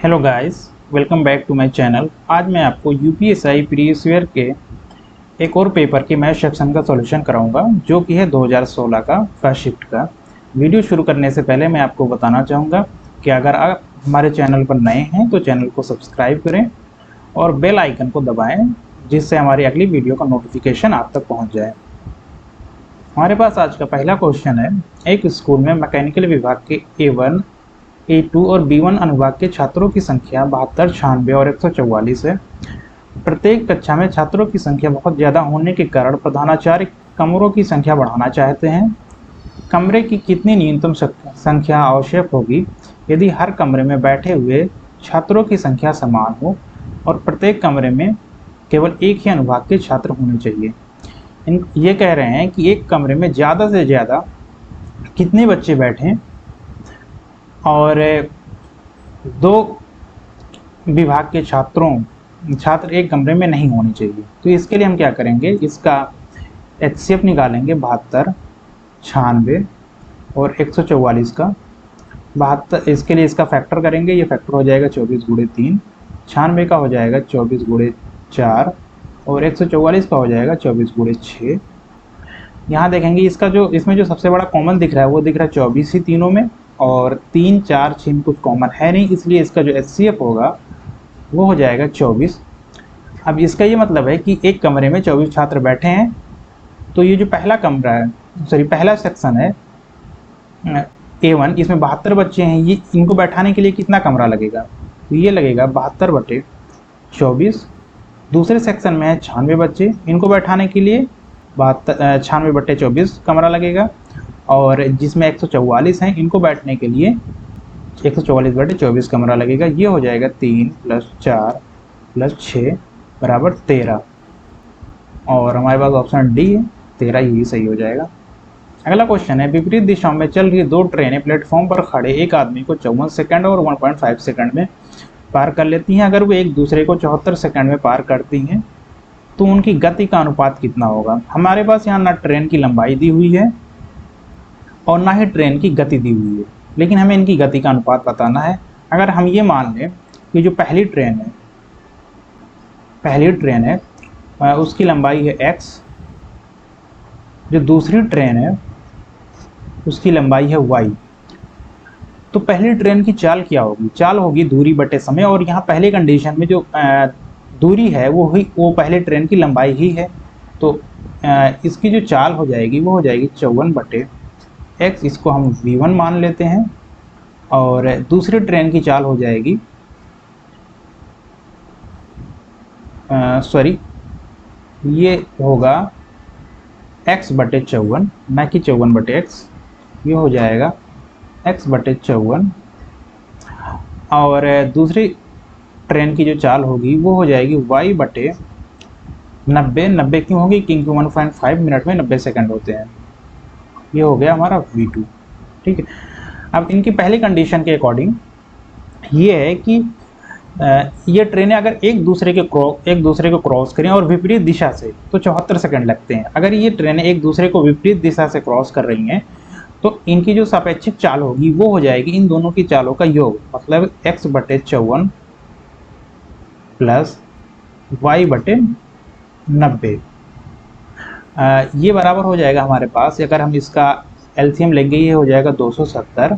Hello guys, welcome back to my channel. आज मैं आपको यूपीएसआई प्रीवियस ईयर के एक और पेपर के मैथ सेक्शन का सॉल्यूशन कराऊंगा, जो कि है 2016 का फर्स्ट शिफ्ट का। वीडियो शुरू करने से पहले मैं आपको बताना चाहूँगा कि अगर आप हमारे चैनल पर नए हैं तो चैनल को सब्सक्राइब करें और बेल आइकन को दबाएँ, जिससे हमारी अगली वीडियो का नोटिफिकेशन आप तक पहुँच जाए। हमारे पास आज का पहला क्वेश्चन है। एक स्कूल में मैकेनिकल विभाग के A1, A2 और B1 अनुभाग के छात्रों की संख्या 72, 96 और 144 है। प्रत्येक कक्षा में छात्रों की संख्या बहुत ज़्यादा होने के कारण प्रधानाचार्य कमरों की संख्या बढ़ाना चाहते हैं। कमरे की कितनी न्यूनतम संख्या आवश्यक होगी यदि हर कमरे में बैठे हुए छात्रों की संख्या समान हो और प्रत्येक कमरे में केवल एक ही अनुभाग के छात्र होने चाहिए। ये कह रहे हैं कि एक कमरे में ज़्यादा से ज़्यादा कितने बच्चे बैठें और दो विभाग के छात्र एक कमरे में नहीं होने चाहिए। तो इसके लिए हम क्या करेंगे, इसका HCF निकालेंगे 72, 96 और 144 का। 72 इसके लिए इसका फैक्टर करेंगे, ये फैक्टर हो जाएगा 24 गुणे 3, 96 का हो जाएगा 24 गुणे 4 और 144 का हो जाएगा 24 गुणे 6। यहाँ देखेंगे इसमें जो सबसे बड़ा कॉमन दिख रहा है वो दिख रहा है 24 ही तीनों में, और 3, 4, 6 में कुछ कॉमन है नहीं, इसलिए इसका जो HCF होगा वो हो जाएगा 24। अब इसका ये मतलब है कि एक कमरे में 24 छात्र बैठे हैं, तो ये जो पहला सेक्शन है A1, इसमें 72 बच्चे हैं। ये इनको बैठाने के लिए कितना कमरा लगेगा, तो ये लगेगा 72/24। दूसरे सेक्शन में है 96 बच्चे, इनको बैठाने के लिए 96/24 कमरा लगेगा, और जिसमें 144 हैं इनको बैठने के लिए 144/24 कमरा लगेगा। ये हो जाएगा 3 + 4 + 6 = 13, और हमारे पास ऑप्शन डी है 13, यही सही हो जाएगा। अगला क्वेश्चन है, विपरीत दिशाओं में चल रही दो ट्रेनें प्लेटफॉर्म पर खड़े एक आदमी को 54 सेकंड और 1.5 सेकंड में पार कर लेती हैं। अगर वो एक दूसरे को 74 सेकंड में पार करती हैं तो उनकी गति का अनुपात कितना होगा। हमारे पास यहाँ ना ट्रेन की लंबाई दी हुई है और ना ही ट्रेन की गति दी हुई है, लेकिन हमें इनकी गति का अनुपात बताना है। अगर हम ये मान लें कि जो पहली ट्रेन है उसकी लंबाई है x, जो दूसरी ट्रेन है उसकी लंबाई है y, तो पहली ट्रेन की चाल क्या होगी। चाल होगी दूरी बटे समय, और यहाँ पहले कंडीशन में जो दूरी है वो पहले ट्रेन की लंबाई ही है, तो इसकी जो चाल हो जाएगी वो हो जाएगी 54/x, इसको हम v1 मान लेते हैं। और दूसरी ट्रेन की चाल हो जाएगी ये होगा x/54, ना कि 54/x, ये हो जाएगा x/54। और दूसरी ट्रेन की जो चाल होगी वो हो जाएगी y/90। 90 क्यों होगी, क्योंकि 1.5 मिनट में 90 सेकंड होते हैं। ये हो गया हमारा v2। ठीक है, अब इनकी पहली कंडीशन के अकॉर्डिंग ये है कि ये ट्रेनें अगर एक दूसरे को क्रॉस करें और विपरीत दिशा से तो 74 सेकंड लगते हैं। अगर ये ट्रेनें एक दूसरे को विपरीत दिशा से क्रॉस कर रही हैं तो इनकी जो सापेक्षिक चाल होगी वो हो जाएगी इन दोनों की चालों का योग, मतलब x/54 + y/90। ये बराबर हो जाएगा हमारे पास, अगर हम इसका LCM लेंगे ये हो जाएगा 270,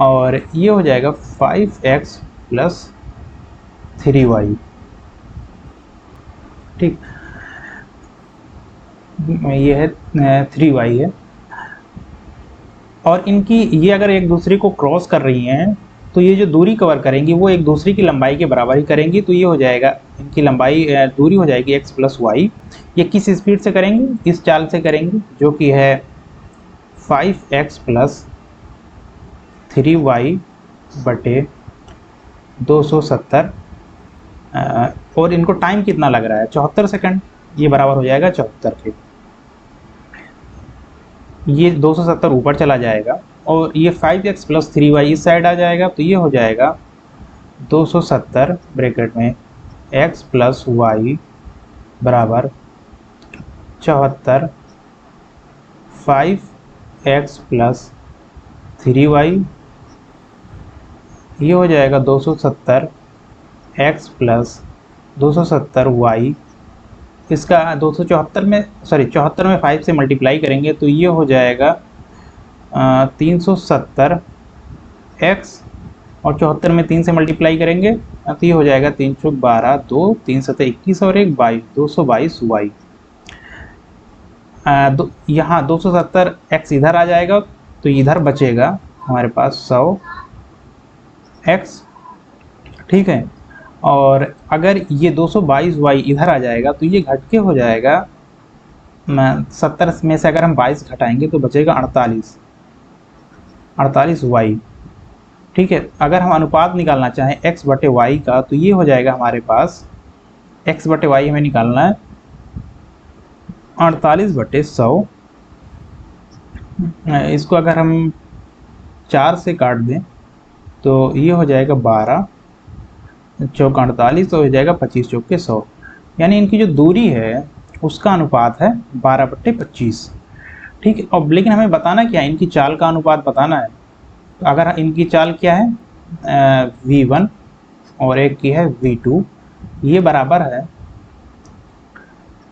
और ये हो जाएगा 5x + 3y। ठीक, ये है 3y है, और इनकी ये अगर एक दूसरे को क्रॉस कर रही हैं तो ये जो दूरी कवर करेंगी वो एक दूसरे की लंबाई के बराबर ही करेंगी, तो ये हो जाएगा इनकी दूरी हो जाएगी x + y। ये किस स्पीड से करेंगी, इस चाल से करेंगी, जो कि है 5x + 3y/270, और इनको टाइम कितना लग रहा है 74 सेकंड, ये बराबर हो जाएगा 74 के। ये 270 ऊपर चला जाएगा और ये 5x + 3y इस साइड आ जाएगा, तो ये हो जाएगा 270 ब्रैकेट में x + y बराबर 74, 5x + 3y ये हो जाएगा 270 एक्स प्लस 270 वाई। इसका 274 में 74 में 5 से मल्टीप्लाई करेंगे तो ये हो जाएगा 370 एक्स, और 74 में 3 से मल्टीप्लाई करेंगे तो ये हो जाएगा 312, 2 3 7 21 और 1 22, 222 वाई। यहाँ 270 एक्स इधर आ जाएगा तो इधर बचेगा हमारे पास 100 एक्स, ठीक है। और अगर ये 222 वाई इधर आ जाएगा तो ये घट के हो जाएगा 70 में से अगर हम 22 घटाएंगे तो बचेगा 48 वाई, ठीक है। अगर हम अनुपात निकालना चाहें x बटे वाई का तो ये हो जाएगा हमारे पास x बटे वाई हमें निकालना है 48/100। इसको अगर हम 4 से काट दें तो ये हो जाएगा 12 चौक 48, तो हो जाएगा 25 चौक के 100, यानी इनकी जो दूरी है उसका अनुपात है 12/25, ठीक है। और लेकिन हमें बताना क्या है, इनकी चाल का अनुपात बताना है। तो अगर इनकी चाल क्या है v1 और एक की है v2, ये बराबर है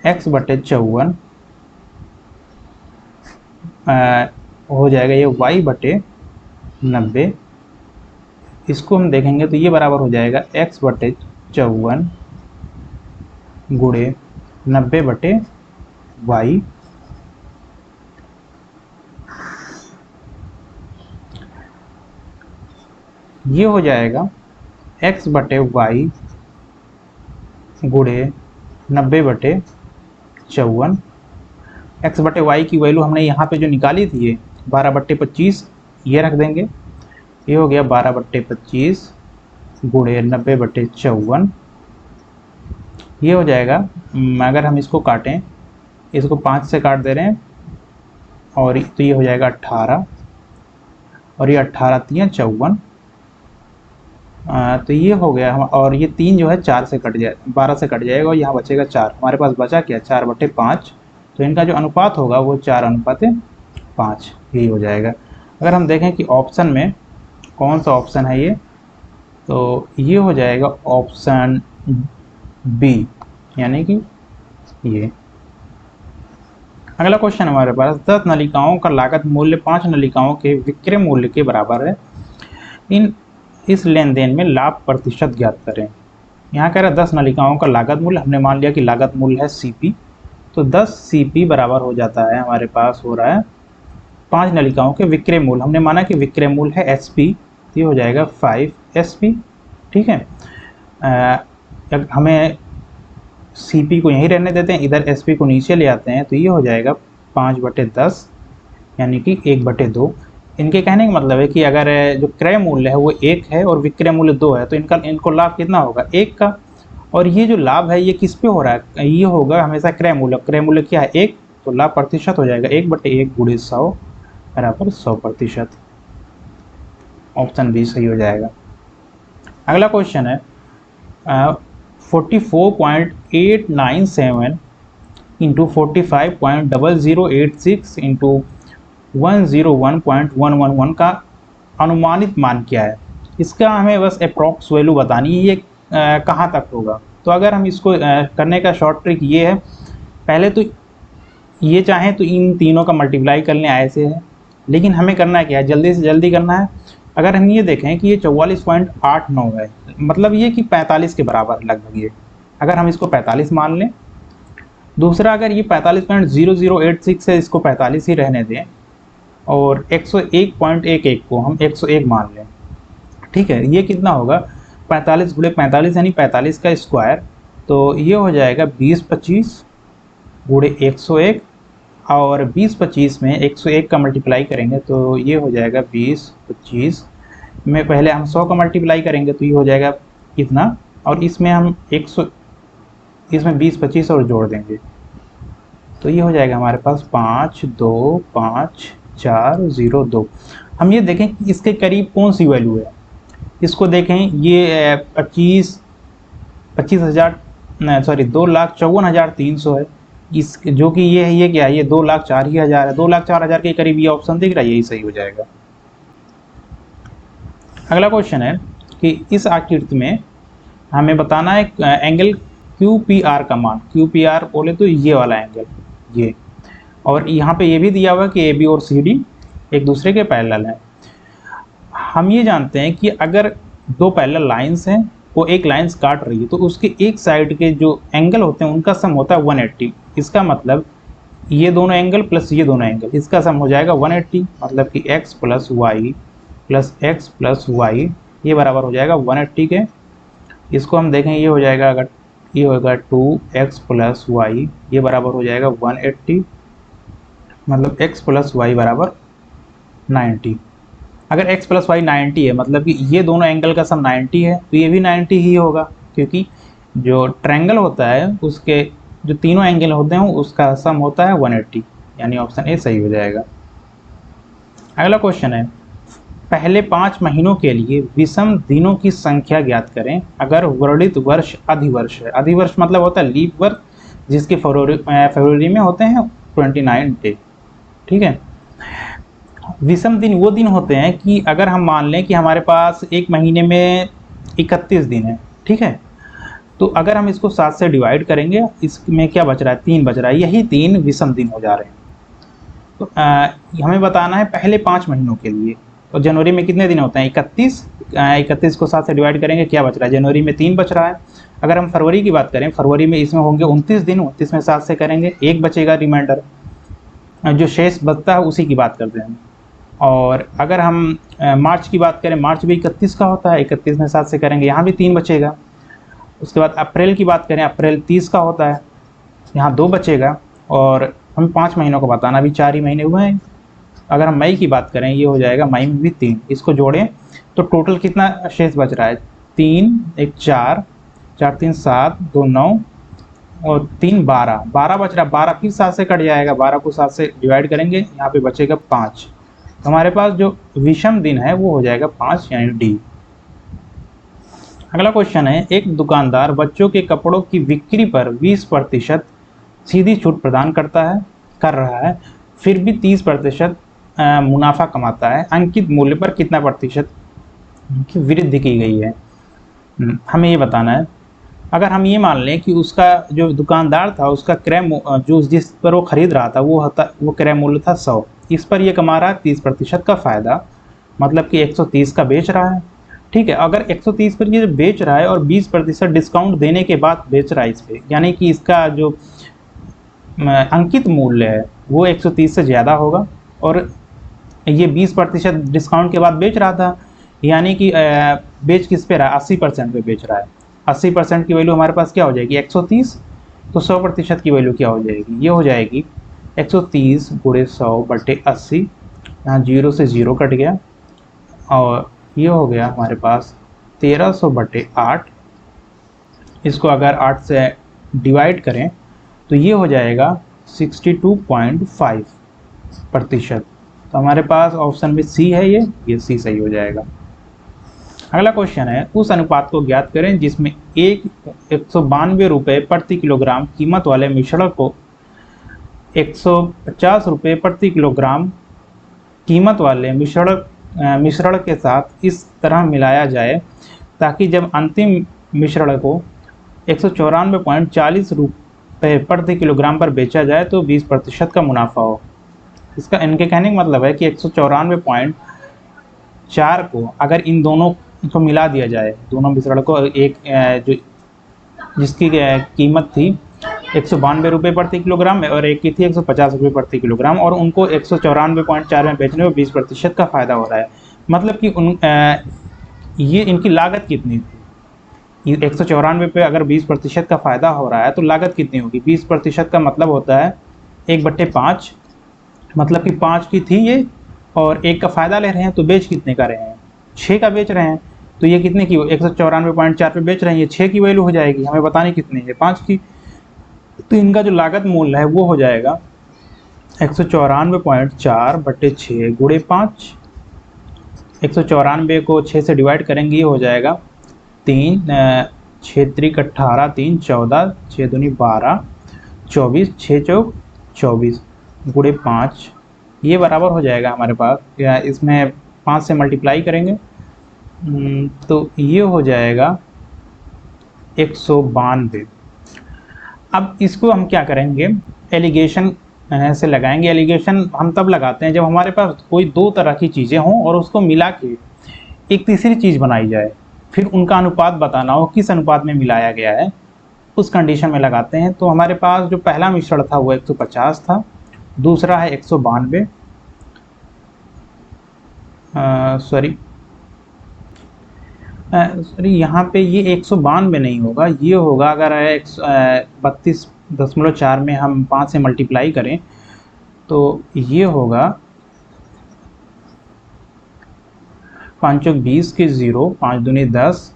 x/54 हो जाएगा ये y/90। इसको हम देखेंगे तो ये बराबर हो जाएगा x/54 गुणे 90/y। ये हो जाएगा x/y गुणे 90/54। x/y की वैल्यू हमने यहाँ पे जो निकाली थी ये 12/25, ये रख देंगे। ये हो गया 12/25 गुणे 90/54। ये हो जाएगा, अगर हम इसको काटें, इसको 5 से काट दे रहे हैं और तो ये हो जाएगा 18, और ये 18 3 54, तो ये हो गया। और ये 3 जो है 4 से कट जाए 12 से कट जाएगा और यहाँ बचेगा 4। हमारे पास बचा क्या 4/5, तो इनका जो अनुपात होगा वो 4:5 यही हो जाएगा। अगर हम देखें कि ऑप्शन में कौन सा ऑप्शन है ये, तो ये हो जाएगा ऑप्शन बी, यानी कि ये। अगला क्वेश्चन हमारे पास 10 नलिकाओं का लागत मूल्य 5 नलिकाओं के विक्रय मूल्य के बराबर है। इस लेन देन में लाभ प्रतिशत ज्ञात करें। यहाँ कह रहा है 10 नलिकाओं का लागत मूल्य, हमने मान लिया कि लागत मूल्य है CP, तो 10 CP बराबर हो जाता है, हमारे पास हो रहा है 5 नलिकाओं के विक्रय मूल्य। हमने माना कि विक्रय मूल्य है SP, ये हो जाएगा 5 SP, ठीक है। हमें CP को यहीं रहने देते हैं, इधर SP को नीचे ले आते हैं, तो ये हो जाएगा 5/10 यानी कि 1/2। इनके कहने का मतलब है कि अगर जो क्रय मूल्य है वो 1 है और विक्रय मूल्य 2 है तो इनको लाभ कितना होगा 1 का। और ये जो लाभ है ये किस पे हो रहा है, ये होगा हमेशा क्रय मूल्य क्या है 1, तो लाभ प्रतिशत हो जाएगा 1/1 गुणे 100 बराबर 100%। ऑप्शन बी सही हो जाएगा। अगला क्वेश्चन है 44.897 इंटू 45.0086 इंटू 101.111 का अनुमानित मान क्या है। इसका हमें बस अप्रॉक्स वैल्यू बतानी है, ये कहाँ तक होगा। तो अगर हम इसको करने का शॉर्ट ट्रिक ये है, पहले तो ये चाहें तो इन तीनों का मल्टीप्लाई कर लें ऐसे है, लेकिन हमें करना क्या है, जल्दी से जल्दी करना है। अगर हम ये देखें कि ये 44.89 है, मतलब ये कि 45 के बराबर लगभग ये, अगर हम इसको 45 मान लें। दूसरा, अगर ये 45.0086 है, इसको 45 ही रहने दें, और 101.11 को हम 101 मान लें, ठीक है। ये कितना होगा 45 गुणे 45 यानी 45 का स्क्वायर, तो ये हो जाएगा 20/25 गुणे 101, और 20/25 में 101 का मल्टीप्लाई करेंगे तो ये हो जाएगा 20/25 में पहले हम 100 का मल्टीप्लाई करेंगे तो ये हो जाएगा इतना, और इसमें हम 20/25 और जोड़ देंगे तो ये हो जाएगा हमारे पास 5254002। हम ये देखें कि इसके करीब कौन सी वैल्यू है, इसको देखें, ये 2,54,300 है, इस जो कि ये क्या है, ये 2,04,000 है, 2,04,000 के करीब ये ऑप्शन दिख रहा है, यही सही हो जाएगा। अगला क्वेश्चन है कि इस आकृति में हमें बताना है एंगल QPR का मान। QPR बोले तो ये वाला एंगल, ये, और यहाँ पे ये भी दिया हुआ है कि AB और CD एक दूसरे के पैरेलल हैं। हम ये जानते हैं कि अगर दो पैरेलल लाइंस हैं, वो एक लाइंस काट रही है, तो उसके एक साइड के जो एंगल होते हैं उनका सम होता है 180। इसका मतलब ये दोनों एंगल प्लस ये दोनों एंगल, इसका सम हो जाएगा 180, मतलब कि x plus Y plus X plus Y ये बराबर हो जाएगा 180 के। इसको हम देखें, ये हो जाएगा, अगर ये होगा 2x प्लस वाई, ये बराबर हो जाएगा 180, मतलब x प्लस वाई बराबर 90। अगर x प्लस वाई 90 है, मतलब कि ये दोनों एंगल का सम 90 है, तो ये भी 90 ही होगा, क्योंकि जो ट्रायंगल होता है उसके जो तीनों एंगल होते हैं उसका सम होता है 180, यानी ऑप्शन ए सही हो जाएगा। अगला क्वेश्चन है, पहले 5 महीनों के लिए विषम दिनों की संख्या ज्ञात करें अगर वर्णित वर्ष अधिवर्ष है। अधिवर्ष मतलब होता है लीप वर्ष, जिसके फरवरी में होते हैं 29 डे। ठीक है, विषम दिन वो दिन होते हैं कि अगर हम मान लें कि हमारे पास एक महीने में 31 दिन है, ठीक है, तो अगर हम इसको 7 से डिवाइड करेंगे, इसमें क्या बच रहा है, 3 बच रहा है, यही 3 विषम दिन हो जा रहे हैं। तो हमें बताना है पहले 5 महीनों के लिए। तो जनवरी में कितने दिन होते हैं, 31 को 7 से डिवाइड करेंगे, क्या बच रहा है, जनवरी में 3 बच रहा है। अगर हम फरवरी की बात करें, फरवरी में इसमें होंगे 29 दिन, 29 में 7 से करेंगे, 1 बचेगा रिमाइंडर, जो शेष बचता है उसी की बात करते हैं। और अगर हम मार्च की बात करें, मार्च भी 31 का होता है, 31 में 7 से करेंगे, यहाँ भी 3 बचेगा। उसके बाद अप्रैल की बात करें, अप्रैल 30 का होता है, यहाँ 2 बचेगा। और हम 5 महीनों को बताना, अभी 4 ही महीने हुए हैं। अगर हम मई की बात करें, ये हो जाएगा, मई में भी 3, इसको जोड़ें तो टोटल कितना शेष बच रहा है, 3, 1 4, 4 3 7, 2 9 और 3 12 बच रहा है। 12 फिर 7 से कट जाएगा, 12 को 7 से डिवाइड करेंगे, यहाँ पे बचेगा 5। तो हमारे पास जो विषम दिन है वो हो जाएगा 5, यानी डी। अगला क्वेश्चन है, एक दुकानदार बच्चों के कपड़ों की बिक्री पर 20% सीधी छूट प्रदान कर रहा है, फिर भी 30% मुनाफा कमाता है, अंकित मूल्य पर कितना प्रतिशत की वृद्धि की गई है। हमें ये बताना है। अगर हम ये मान लें कि उसका जो दुकानदार था उसका क्रय जो जिस पर वो खरीद रहा था वो क्रय मूल्य था 100, इस पर ये कमा रहा है 30% का फ़ायदा, मतलब कि 130 का बेच रहा है। ठीक है, अगर 130 पर ये बेच रहा है और 20% डिस्काउंट देने के बाद बेच रहा है इस पर, यानी कि इसका जो अंकित मूल्य है वो 130 से ज़्यादा होगा, और ये 20% डिस्काउंट के बाद बेच रहा था, यानी कि बेच किस पे रहा है, 80% पे बेच रहा है। 80% की वैल्यू हमारे पास क्या हो जाएगी, 130, तो 100% की वैल्यू क्या हो जाएगी, ये हो जाएगी 130 × 100/80, यहाँ 0 से 0 कट गया, और ये हो गया हमारे पास 1300/8। इसको अगर 8 से डिवाइड करें तो ये हो जाएगा 62.5%। तो हमारे पास ऑप्शन में सी है, ये सी सही हो जाएगा। अगला क्वेश्चन है, उस अनुपात को ज्ञात करें जिसमें 192 रुपये प्रति किलोग्राम कीमत वाले मिश्रण को 150 रुपये प्रति किलोग्राम कीमत वाले मिश्रण के साथ इस तरह मिलाया जाए ताकि जब अंतिम मिश्रण को 194.40 रुपये प्रति किलोग्राम पर बेचा जाए तो 20% का मुनाफा हो। इसका इनके कहने का मतलब है कि 194.4 को अगर इन दोनों को मिला दिया जाए, दोनों मिश्रण को, एक जो जिसकी कीमत थी 192 रुपये प्रति किलोग्राम और एक की थी 150 रुपये प्रति किलोग्राम, और उनको 194.4 में बेचने में 20% का फ़ायदा हो रहा है। मतलब कि ये इनकी लागत कितनी थी, 194 पे अगर 20% का फ़ायदा हो रहा है तो लागत कितनी होगी, 20% का मतलब होता है 1/5, मतलब कि 5 की थी ये और 1 का फ़ायदा ले रहे हैं, तो बेच कितने का रहे हैं, 6 का बेच रहे हैं, तो ये कितने की 194.4 पे बेच रहे हैं, ये 6 की वैल्यू हो जाएगी, हमें बतानी कितनी है, 5 की। तो इनका जो लागत मूल्य है वो हो जाएगा 194.4/6 × 5। 194 को 6 से डिवाइड करेंगे, ये हो जाएगा 3, 6 × 18, 3 14, 6 दूनी 12, 24, 6 चौक 24 × 5, ये बराबर हो जाएगा हमारे पास, या इसमें 5 से मल्टीप्लाई करेंगे तो ये हो जाएगा 192। अब इसको हम क्या करेंगे, एलिगेशन से लगाएंगे। एलिगेशन हम तब लगाते हैं जब हमारे पास कोई दो तरह की चीज़ें हों और उसको मिला के एक तीसरी चीज़ बनाई जाए, फिर उनका अनुपात बताना हो किस अनुपात में मिलाया गया है, उस कंडीशन में लगाते हैं। तो हमारे पास जो पहला मिश्रण था वो 150 था, दूसरा है 192, सॉरी यहाँ पे ये 192 नहीं होगा, ये होगा अगर 32.4 में हम 5 से मल्टीप्लाई करें तो ये होगा 5 चौक 20 के 0, 5 दूनी 10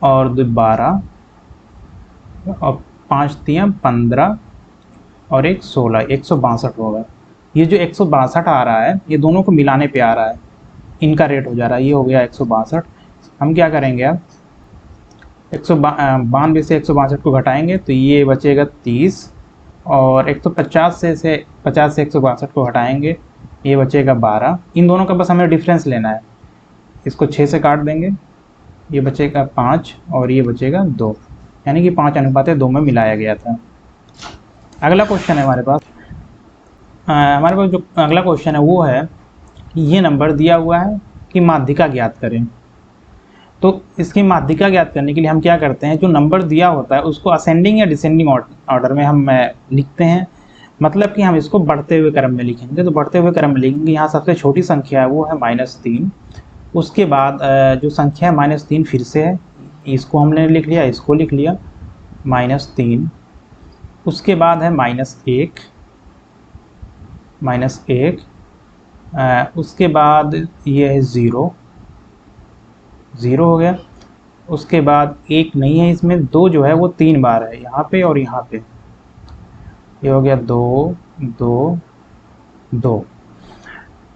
और 2 12 और 5 तियां 15 और 1 16, 162 होगा। ये जो 162 आ रहा है ये दोनों को मिलाने पे आ रहा है, इनका रेट हो जा रहा है, ये हो गया 162। हम क्या करेंगे अब 192 से 162 को घटाएंगे तो ये बचेगा 30, और 150 से 50 से 162 को हटाएंगे ये बचेगा 12। इन दोनों का बस हमें डिफरेंस लेना है, इसको 6 से काट देंगे, ये बचेगा 5 और ये बचेगा 2, यानी कि 5:2 में मिलाया गया था। अगला क्वेश्चन है हमारे पास जो अगला क्वेश्चन है वो है कि ये नंबर दिया हुआ है कि माध्यिका ज्ञात करें। तो इसकी माध्यिका ज्ञात करने के लिए हम क्या करते हैं, जो नंबर दिया होता है उसको असेंडिंग या डिसेंडिंग ऑर्डर में हम लिखते हैं। मतलब कि हम इसको बढ़ते हुए क्रम में लिखेंगे। तो बढ़ते हुए क्रम में लिखेंगे, यहाँ सबसे छोटी संख्या है वो है -3, उसके बाद जो संख्या है -3 फिर से है, इसको हमने लिख लिया, इसको लिख लिया -3, उसके बाद है -1, उसके बाद ये है 0 हो गया, उसके बाद 1 नहीं है इसमें, 2 जो है वो 3 बार है यहाँ पे और यहाँ पे, ये हो गया 2 2 2।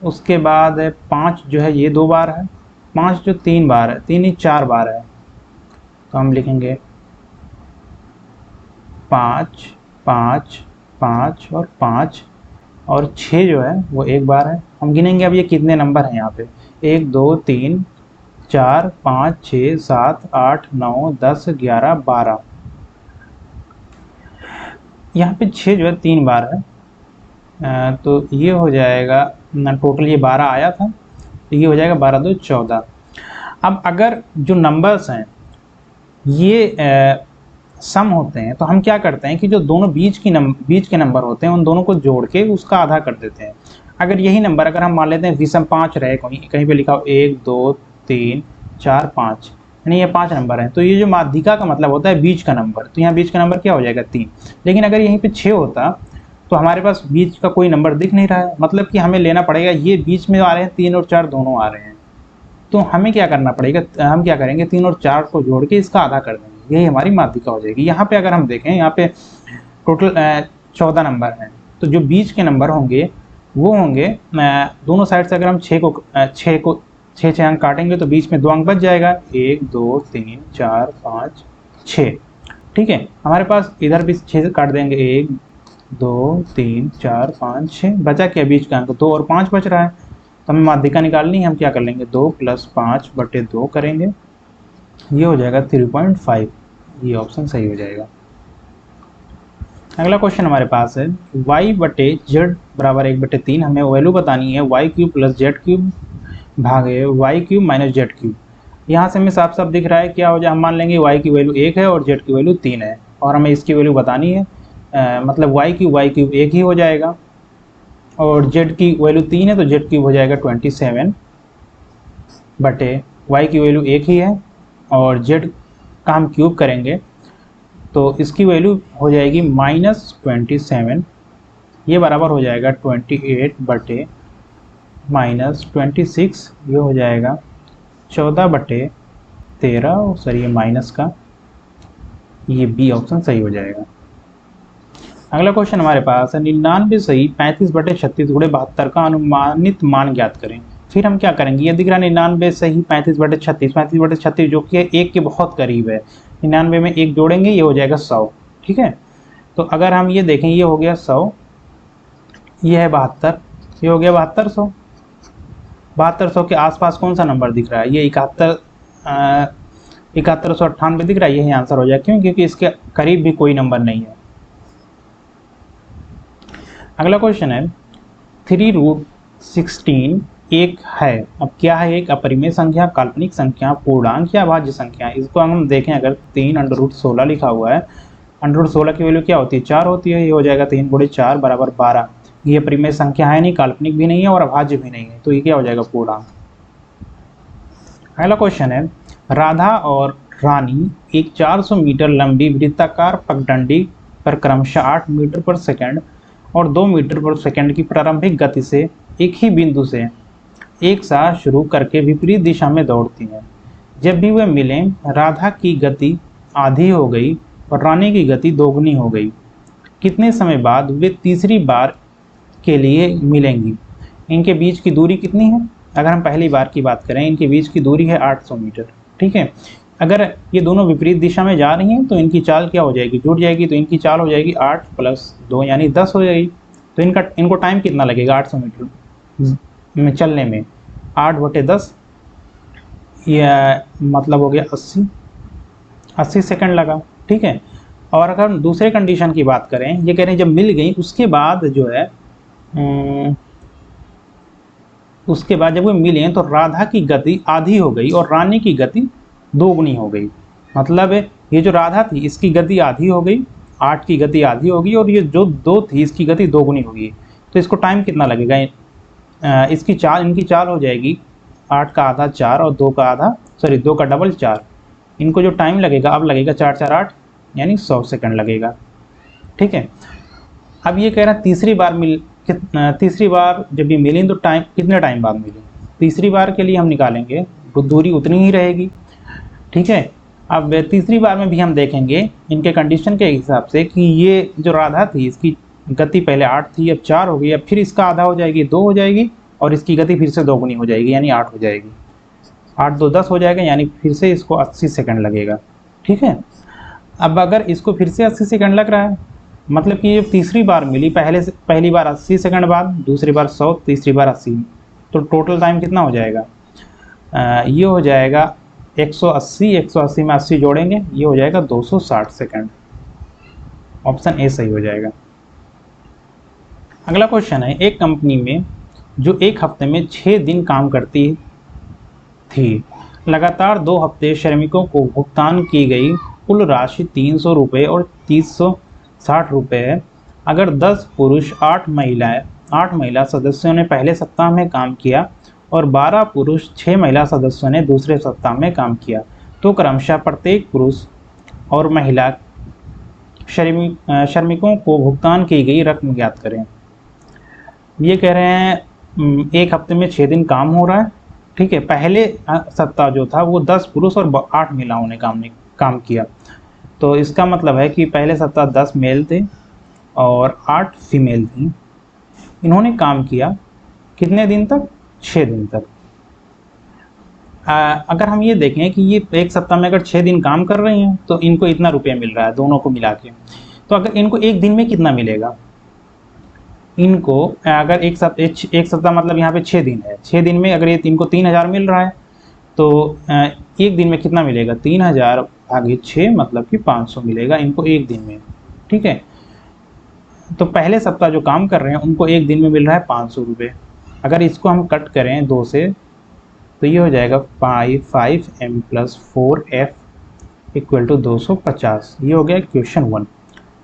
उसके बाद है 5 जो है ये 2 बार है, 5 जो 3 बार है, 3 ही 4 बार है, तो हम लिखेंगे 5 5 5 और 5, और 6 जो है वो 1 बार है। हम गिनेंगे अब ये कितने नंबर हैं यहाँ पे, 1 2 3 4 5 6 7 8 9 10 11 12, यहाँ पे 6 जो है 3 बार है, तो ये हो जाएगा टोटल, ये 12 आया था तो ये हो जाएगा 12 2 14। अब अगर जो नंबर्स हैं ये सम होते हैं तो हम क्या करते हैं कि जो दोनों बीच के नंबर होते हैं उन दोनों को जोड़ के उसका आधा कर देते हैं। अगर यही नंबर अगर हम मान लेते हैं विषम 5 रहे, कहीं पे लिखा हो 1 2 3 4 5, यानी ये 5 नंबर हैं, तो ये जो माध्यिका का मतलब होता है बीच का नंबर, तो यहाँ बीच का नंबर क्या हो जाएगा 3। लेकिन अगर यहीं पे 6 होता तो हमारे पास बीच का कोई नंबर दिख नहीं रहा है, मतलब कि हमें लेना पड़ेगा ये बीच में आ रहे हैं 3 और 4 दोनों आ रहे हैं, तो हमें क्या करना पड़ेगा, हम क्या करेंगे 3 और 4 को जोड़ के इसका आधा कर देंगे, यही हमारी माध्यिका हो जाएगी। यहाँ पे अगर हम देखें यहाँ पे टोटल 14 नंबर हैं, तो जो बीच के नंबर होंगे वो होंगे दोनों साइड से अगर हम 6 अंक काटेंगे तो बीच में 2 अंक बच जाएगा, 1 2 3 4 5 6, ठीक है। हमारे पास इधर भी 6 काट देंगे, 1 2 3 4 5 6, बचा क्या बीच का अंक, 2 और 5 बच रहा है, तो हमें माध्यिका निकालनी है। हम क्या कर लेंगे 2 + 5/2 करेंगे, ये हो जाएगा 3.5, ये ऑप्शन सही हो जाएगा। अगला क्वेश्चन हमारे पास है y/z बराबर 1/3, हमें वैल्यू बतानी है y³ + z³ भागे y³ - z³। यहाँ से हमें साफ साफ दिख रहा है क्या हो जाए, हम मान लेंगे y की वैल्यू 1 है और z की वैल्यू 3 है, और हमें इसकी वैल्यू बतानी है, मतलब y³ 1 ही हो जाएगा, और z की वैल्यू 3 है तो z³ हो जाएगा 27 बटे y की वैल्यू 1 ही है, और z का हम क्यूब करेंगे तो इसकी वैल्यू हो जाएगी -27, ये बराबर हो जाएगा 28 बटे -26, ये हो जाएगा 14/13, सर ये माइनस का, ये बी ऑप्शन सही हो जाएगा। अगला क्वेश्चन हमारे पास है 99 सही 35/36 गुणे 72 का अनुमानित मान ज्ञात करें। फिर हम क्या करेंगे, ये दिख रहा है 99 सही 35/36, 35/36 जो कि 1 के बहुत करीब है, 99 में 1 जोड़ेंगे ये हो जाएगा 100, ठीक है। तो अगर हम ये देखें ये हो गया 100, ये है 72, ये हो गया 7200, 7200 के आसपास कौन सा नंबर दिख रहा है? ये 7198 दिख रहा है, यही आंसर हो जाएगा। क्यों? क्योंकि इसके करीब भी कोई नंबर नहीं है। अगला क्वेश्चन है 3√16 एक है। अब क्या है? एक अपरिमेय संख्या, काल्पनिक संख्या, पूर्णांक या भाज्य संख्या। इसको हम देखें, अगर 3√16 लिखा हुआ है, √16 की वैल्यू क्या होती है? 4 होती है। ये हो जाएगा 3 × 4 = 12। ये अपरिमेय संख्या है नहीं, काल्पनिक भी नहीं है और अभाज्य भी नहीं है, तो ये क्या हो जाएगा? पूर्णांक। अगला क्वेश्चन है राधा और रानी एक 400 मीटर लंबी वृत्ताकार पगडंडी पर क्रमशः 8 मीटर पर सेकंड और 2 मीटर पर सेकंड की प्रारंभिक गति से एक ही बिंदु से एक साथ शुरू करके विपरीत दिशा में दौड़ती हैं। जब भी वे मिलें, राधा की गति आधी हो गई और रानी की गति दोगुनी हो गई। कितने समय बाद वे तीसरी बार के लिए मिलेंगी? इनके बीच की दूरी कितनी है? अगर हम पहली बार की बात करें, इनके बीच की दूरी है 800 मीटर। ठीक है, अगर ये दोनों विपरीत दिशा में जा रही हैं तो इनकी चाल क्या हो जाएगी? जुड़ जाएगी। तो इनकी चाल हो जाएगी 8 + 2 यानी 10 हो जाएगी। तो इनको टाइम कितना लगेगा 800 मीटर में चलने में? 8/10 या मतलब हो गया 80 सेकंड लगा। ठीक है, और अगर हम दूसरे कंडीशन की बात करें, ये कह रहे हैं जब मिल गई उसके बाद जो है उसके बाद जब वो मिले तो राधा की गति आधी हो गई और रानी की गति दोगुनी हो गई। मतलब ये जो राधा थी इसकी गति आधी हो गई, 8 की गति आधी होगी, और ये जो 2 थी इसकी गति दोगुनी होगी। तो इसको टाइम कितना लगेगा? इनकी चाल हो जाएगी 8 का आधा 4 और 2 का डबल 4। इनको जो टाइम लगेगा अब लगेगा 4 × 4 = 8 यानी 100 सेकंड लगेगा। ठीक है, अब ये कह रहा है तीसरी बार जब ये मिली तो कितने टाइम बाद मिली? तीसरी बार के लिए हम निकालेंगे तो दूरी उतनी ही रहेगी। ठीक है, अब तीसरी बार में भी हम देखेंगे इनके कंडीशन के हिसाब से कि ये जो राधा थी इसकी गति पहले 8 थी, अब 4 हो गई, अब फिर इसका आधा हो जाएगी 2 हो जाएगी और इसकी गति फिर से दोगुनी हो जाएगी यानी 8 हो जाएगी। 8 × 2 = 10 हो जाएगा यानी फिर से इसको 80 सेकंड लगेगा। ठीक है, अब अगर इसको फिर से 80 सेकंड लग रहा है, मतलब कि ये तीसरी बार मिली, पहली बार 80 सेकंड बाद, दूसरी बार 100, तीसरी बार 80, तो टोटल टाइम कितना हो जाएगा? ये हो जाएगा 180 में 80 जोड़ेंगे, ये हो जाएगा 260 सेकंड। ऑप्शन ए सही हो जाएगा। अगला क्वेश्चन है एक कंपनी में जो एक हफ्ते में 6 दिन काम करती थी, लगातार 2 हफ्ते श्रमिकों को भुगतान की गई कुल राशि 300 रुपये और 360 रुपये है। अगर 10 पुरुष 8 महिला सदस्यों ने पहले सप्ताह में काम किया और 12 पुरुष 6 महिला सदस्यों ने दूसरे सप्ताह में काम किया, तो क्रमशः प्रत्येक पुरुष और महिला श्रमिकों को भुगतान की गई रकम ज्ञात करें। ये कह रहे हैं एक हफ्ते में 6 दिन काम हो रहा है। ठीक है, पहले सप्ताह जो था वो 10 पुरुष और 8 महिलाओं ने काम किया, तो इसका मतलब है कि पहले सप्ताह 10 मेल थे और 8 फीमेल थी। इन्होंने काम किया कितने दिन तक? 6 दिन तक। अगर हम ये देखें कि ये एक सप्ताह में अगर 6 दिन काम कर रही हैं तो इनको इतना रुपया मिल रहा है दोनों को मिला के। तो अगर इनको एक दिन में कितना मिलेगा? इनको अगर एक सप्ताह मतलब यहाँ पे 6 दिन है, 6 दिन में अगर ये इनको 3000 मिल रहा है तो एक दिन में कितना मिलेगा? 3000/6 मतलब कि 500 मिलेगा इनको एक दिन में। ठीक है, तो पहले सप्ताह जो काम कर रहे हैं उनको एक दिन में मिल रहा है 500 रुपये। अगर इसको हम कट करें 2 से तो ये हो जाएगा 5m + 4f = 250। ये हो गया क्वेश्चन 1।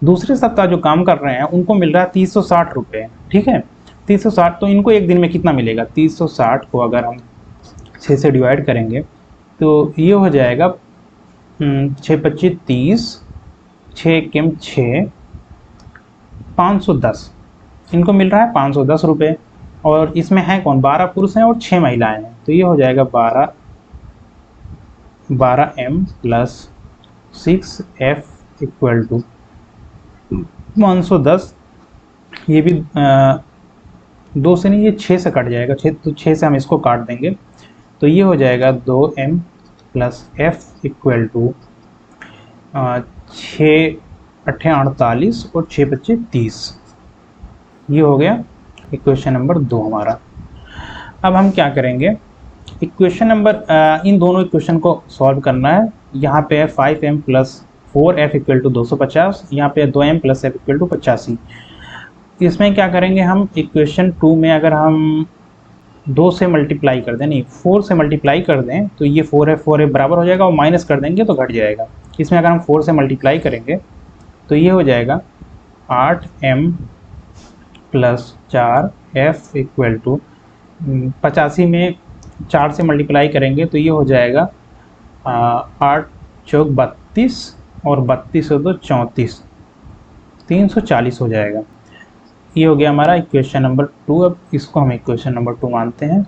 दूसरे सप्ताह जो काम कर रहे हैं उनको मिल रहा है 360 रुपये। ठीक है, 360, तो इनको एक दिन में कितना मिलेगा? 360 को अगर हम 6 से डिवाइड करेंगे तो ये हो जाएगा 6×25 = 30, 6×1 = 6, 510। इनको मिल रहा है 510 रुपये। और इसमें है कौन? 12 पुरुष हैं और 6 महिलाएं हैं, तो ये हो जाएगा 12m + 6f = 510। ये भी 2 से नहीं, ये 6 से कट जाएगा, 6 से हम इसको काट देंगे तो ये हो जाएगा 2m + f = 6×8 = 48 और 6×25 = 30। ये हो गया क्वेश्चन नंबर 2 हमारा। अब हम क्या करेंगे, इक्वेशन नंबर इन दोनों इक्वेशन को सॉल्व करना है। यहाँ पे है 5m plus 4f equal to 250, यहाँ पे 2m plus f equal to 85। इसमें क्या करेंगे, हम इक्वेशन 2 में अगर हम 2 से मल्टीप्लाई कर दें, नहीं 4 से मल्टीप्लाई कर दें तो ये 4f बराबर हो जाएगा, और माइनस कर देंगे तो घट जाएगा। इसमें अगर हम 4 से मल्टीप्लाई करेंगे तो ये हो जाएगा 8m plus 4f equal to 85 में 4 से मल्टीप्लाई करेंगे तो ये हो जाएगा 8 चौक 32 और 32 और 2 34, 340 हो जाएगा। ये हो गया हमारा इक्वेशन नंबर 2। अब इसको हम इक्वेशन नंबर 2 मानते हैं।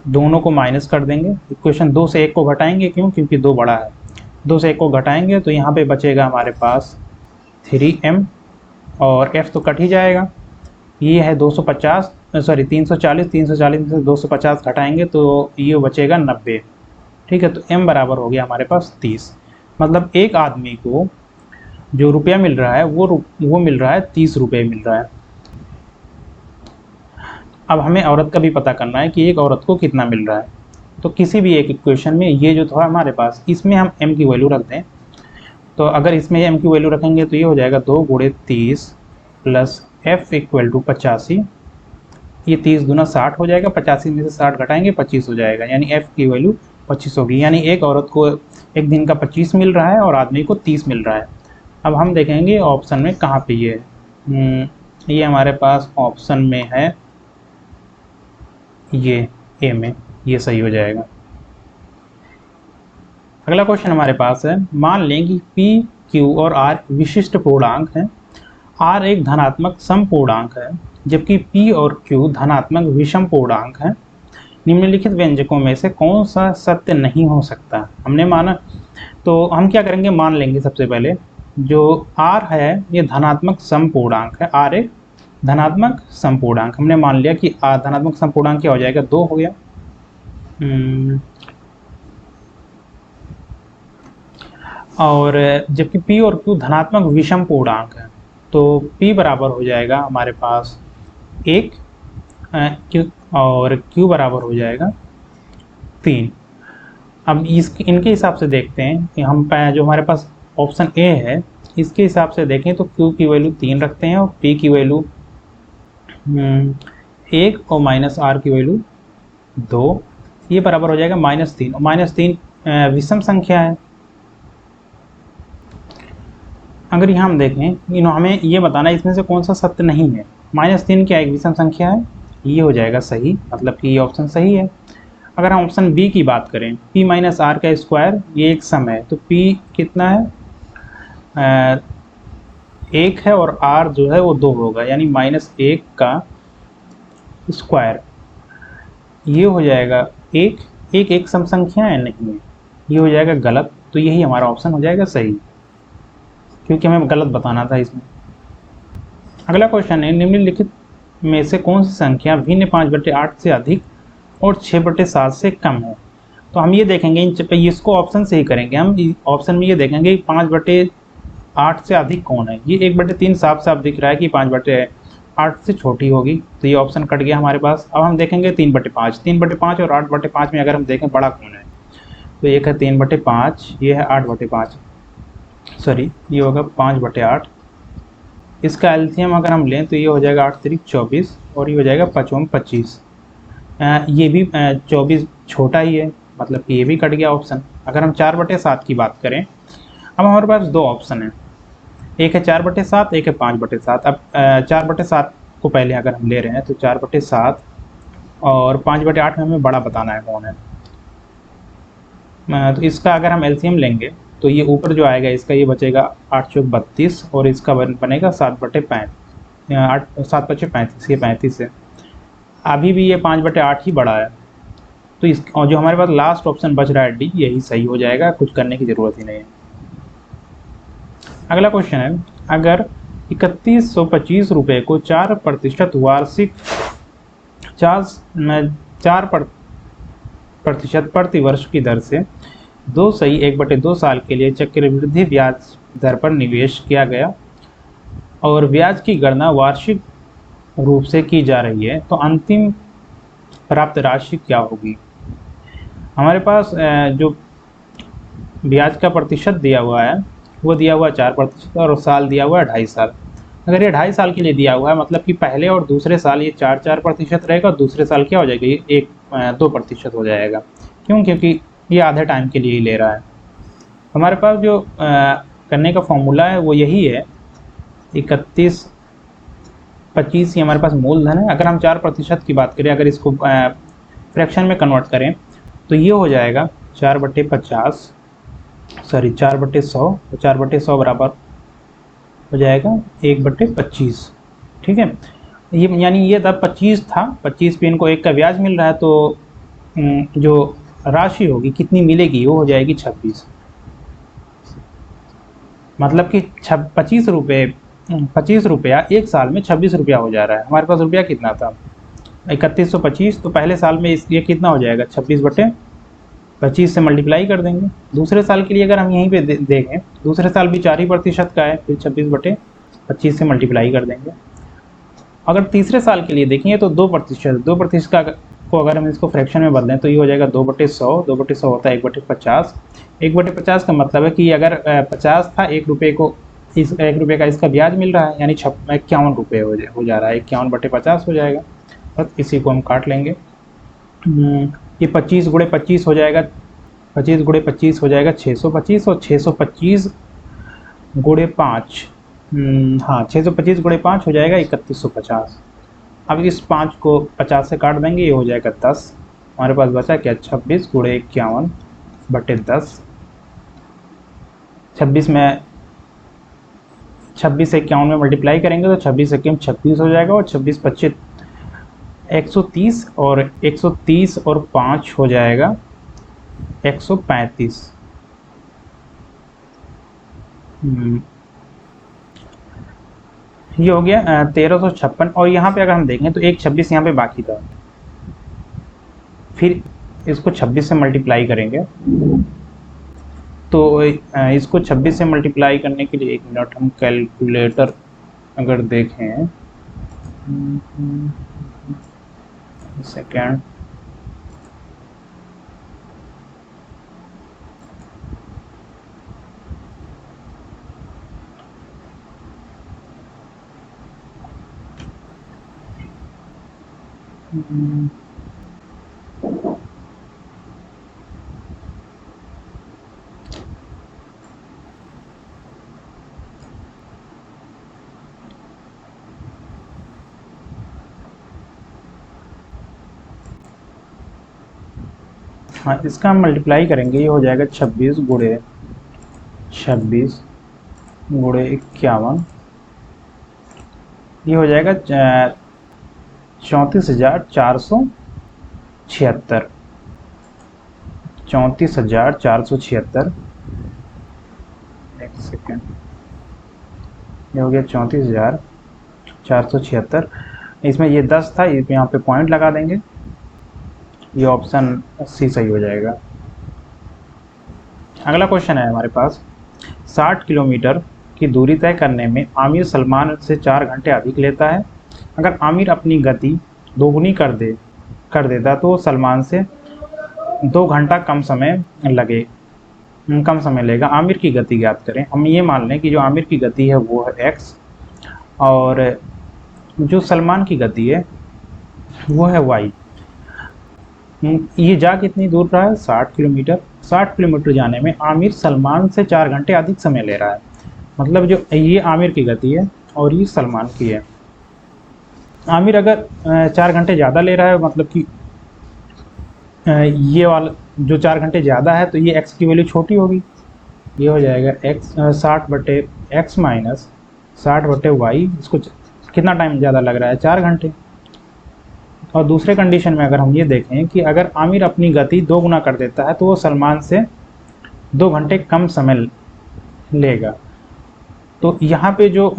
दोनों को माइनस कर देंगे, इक्वेशन 2 से 1 को घटाएंगे, क्यों, क्योंकि 2 बड़ा है। 2 से 1 को घटाएंगे तो यहाँ पे बचेगा हमारे पास 3m, और f तो कट ही जाएगा। ये है 250, सॉरी 340, 340 से 250 घटाएंगे तो ये बचेगा 90। ठीक है, तो m बराबर हो गया हमारे पास 30। मतलब एक आदमी को जो रुपया मिल रहा है वो मिल रहा है 30 रुपये मिल रहा है। अब हमें औरत का भी पता करना है कि एक औरत को कितना मिल रहा है। तो किसी भी एक इक्वेशन में ये जो था हमारे पास, इसमें हम m की वैल्यू रख दें। तो अगर इसमें m की वैल्यू रखेंगे तो ये हो जाएगा 2 × 30 प्लस f इक्वल टू 85। ये 30 दूना 60 हो जाएगा, 85 में से 60 घटाएंगे 25 हो जाएगा, यानी f की वैल्यू 25 होगी। यानी एक औरत को एक दिन का 25 मिल रहा है और आदमी को 30 मिल रहा है। अब हम देखेंगे ऑप्शन में कहाँ पे ये है। ये हमारे पास ऑप्शन में है, ये ए में, ये सही हो जाएगा। अगला क्वेश्चन हमारे पास है, मान लें कि p, q और r विशिष्ट पूर्णांक हैं। r एक धनात्मक सम पूर्णांक है जबकि p और q धनात्मक विषम पूर्णांक हैं। निम्नलिखित व्यंजकों में से कौन सा सत्य नहीं हो सकता। हमने माना, तो हम क्या करेंगे, मान लेंगे सबसे पहले जो r है ये धनात्मक सम पूर्णांक है। r एक धनात्मक सम पूर्णांक, हमने मान लिया कि धनात्मक सम पूर्णांक क्या हो जाएगा, 2 हो गया। और जबकि p और q धनात्मक विषम पूर्णांक है तो p बराबर हो जाएगा हमारे पास 1 और q बराबर हो जाएगा 3। अब इनके हिसाब से देखते हैं कि हम जो हमारे पास ऑप्शन ए है इसके हिसाब से देखें तो q की वैल्यू 3 रखते हैं और p की वैल्यू 1 और माइनस r की वैल्यू 2। ये बराबर हो जाएगा -3, और -3 विषम संख्या है। अगर यहाँ हम देखें, हमें ये बताना है इसमें से कौन सा सत्य नहीं है। -3 क्या एक विषम संख्या है, ये हो जाएगा सही, मतलब कि ये ऑप्शन सही है। अगर हम ऑप्शन बी की बात करें, p माइनस आर का स्क्वायर, ये एक सम है, तो p कितना है, 1 है और r जो है वो 2 होगा, यानी -1 का स्क्वायर। ये हो जाएगा एक सम संख्या है, नहीं है, ये हो जाएगा गलत। तो यही हमारा ऑप्शन हो जाएगा सही, क्योंकि हमें गलत बताना था इसमें। अगला क्वेश्चन है, निम्नलिखित में से कौन सी संख्या भिन्न 5/8 से अधिक और 6/7 से कम है। तो हम ये देखेंगे, इसको ऑप्शन से ही करेंगे। हम ऑप्शन में ये देखेंगे 5/8 से अधिक कौन है। ये 1/3 साफ साफ दिख रहा है कि 5/8 से छोटी होगी, तो ये ऑप्शन कट गया हमारे पास। अब हम देखेंगे 3/5, 3/5 और 8/5 में अगर हम देखें बड़ा कौन है, तो एक है 3/5, ये है 8/5, सॉरी ये होगा 5/8। इसका एलसीएम अगर हम लें तो ये हो जाएगा 8 3 24 और ये हो जाएगा 5 25। ये भी 24 छोटा ही है, मतलब कि ये भी कट गया ऑप्शन। अगर हम 4/7 की बात करें, अब हमारे पास 2 ऑप्शन है, एक है 4/7, एक है 5/7। अब 4/7 को पहले अगर हम ले रहे हैं तो 4/7 और 5/8 में हमें बड़ा बताना है कौन है। तो इसका अगर हम एलसीएम लेंगे तो ये ऊपर जो आएगा इसका ये बचेगा 8 चौक 32 और इसका बनेगा 7/35, 7 × 35, ये 35 है। अभी भी ये 5/8 ही बड़ा है, तो इस और जो हमारे पास लास्ट ऑप्शन बच रहा है डी, यही सही हो जाएगा, कुछ करने की ज़रूरत ही नहीं है। अगला क्वेश्चन है, अगर 3125 रुपये को 4% वार्षिक 4% प्रतिवर्ष की दर से 2/1/2 साल के लिए चक्रवृद्धि ब्याज दर पर निवेश किया गया और ब्याज की गणना वार्षिक रूप से की जा रही है तो अंतिम प्राप्त राशि क्या होगी। हमारे पास जो ब्याज का प्रतिशत दिया हुआ है वो दिया हुआ है 4% और साल दिया हुआ है 2.5 साल। अगर ये 2.5 साल के लिए दिया हुआ है मतलब कि पहले और दूसरे साल ये 4% रहेगा और दूसरे साल क्या हो जाएगा, ये 2% हो जाएगा। क्यों? क्योंकि ये आधे टाइम के लिए ही ले रहा है। हमारे पास जो करने का फॉर्मूला है वो यही है, 31/25 ही हमारे पास मूलधन है। अगर हम 4% की बात करें, अगर इसको फ्रैक्शन में कन्वर्ट करें तो ये हो जाएगा 4/50, सॉरी 4/100, 4/100 बराबर हो जाएगा 1/25। ठीक है, ये यानी ये था 25 था, 25 पे इनको 1 का ब्याज मिल रहा है तो जो राशि होगी कितनी मिलेगी वो हो जाएगी 26। मतलब कि 25 रुपया 1 साल में 26 रुपया हो जा रहा है। हमारे पास रुपया कितना था 3125, तो पहले साल में ये कितना हो जाएगा 26/25 से मल्टीप्लाई कर देंगे। दूसरे साल के लिए अगर हम यहीं पे देखें, दूसरे साल भी 4% का है, फिर 26/25 से मल्टीप्लाई कर देंगे। अगर तीसरे साल के लिए देखेंगे तो 2% का को अगर हम इसको फ्रैक्शन में बदलें तो ये हो जाएगा 2/100, 2/100 होता है 1/50। 1/50 का मतलब है कि अगर 50 था, 1 रुपये को इस 1 रुपये का इसका ब्याज मिल रहा है, यानी 51 रुपये हो जा रहा है, 51/50 हो जाएगा। बस इसी को हम काट लेंगे। ये 25 × 25 हो जाएगा, 25 × 25 हो जाएगा 625, और 625 × 5, हाँ 625 × 5 हो जाएगा 3150। अब इस 5 को 50 से काट देंगे, ये हो जाएगा 10। हमारे पास बचा क्या 26 × 51/10। 26 में 26 से 51 में मल्टीप्लाई करेंगे तो 26 से 26 हो जाएगा, और 26/25 130, और 130 और 5 हो जाएगा 135। ये हो गया 1356। और यहाँ पे अगर हम देखें तो एक 26 यहाँ पे बाकी था, फिर इसको 26 से मल्टीप्लाई करेंगे तो इसको 26 से मल्टीप्लाई करने के लिए 1 मिनट हम कैलकुलेटर अगर देखें, सेकेंड, हाँ इसका हम मल्टीप्लाई करेंगे, ये हो जाएगा 26 × 51, ये हो जाएगा 34,476, 34,476। एक सेकेंड, ये हो गया 34,476। इसमें ये 10 था, यहाँ पे पॉइंट लगा देंगे, ये ऑप्शन सी सही हो जाएगा। अगला क्वेश्चन है हमारे पास, 60 किलोमीटर की दूरी तय करने में आमिर सलमान से 4 घंटे अधिक लेता है। अगर आमिर अपनी गति दोगुनी कर देता तो सलमान से 2 घंटा कम समय लेगा। आमिर की गति ज्ञात करें। हम ये मान लें कि जो आमिर की गति है वो है x, और जो सलमान की गति है वो है y। ये जा कितनी दूर रहा है 60 किलोमीटर। 60 किलोमीटर जाने में आमिर सलमान से 4 घंटे अधिक समय ले रहा है। मतलब जो ये आमिर की गति है और ये सलमान की है। आमिर अगर 4 घंटे ज़्यादा ले रहा है, मतलब कि ये वाला जो 4 घंटे ज़्यादा है तो ये x की वैल्यू छोटी होगी, ये हो जाएगा x 60/x माइनस 60/y। इसको कितना टाइम ज़्यादा लग रहा है 4 घंटे। और दूसरे कंडीशन में अगर हम ये देखें कि अगर आमिर अपनी गति 2 गुना कर देता है तो वो सलमान से 2 घंटे कम समय लेगा। तो यहाँ पे जो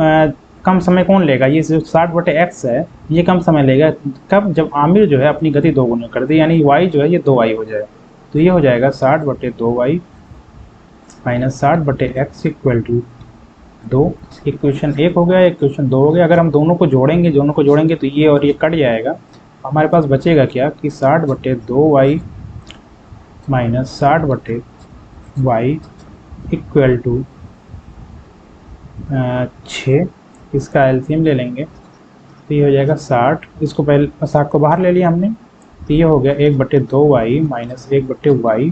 कम समय कौन लेगा, ये जो 60/x है ये कम समय लेगा कब, जब आमिर जो है अपनी गति 2 गुना कर दे, यानी y जो है ये 2y हो जाए। तो ये हो जाएगा 60/2y minus 60/x equal to 2, equation 1 हो गया, इक्वेशन 2 हो गया। अगर हम दोनों को जोड़ेंगे तो ये और ये कट जाएगा। हमारे पास बचेगा क्या कि 60/2y minus 60/y equal to 6। इसका एलसीएम ले लेंगे तो ये हो जाएगा 60। इसको पहले 60 को बाहर ले लिया हमने, तो ये हो गया 1/2y माइनस 1/y,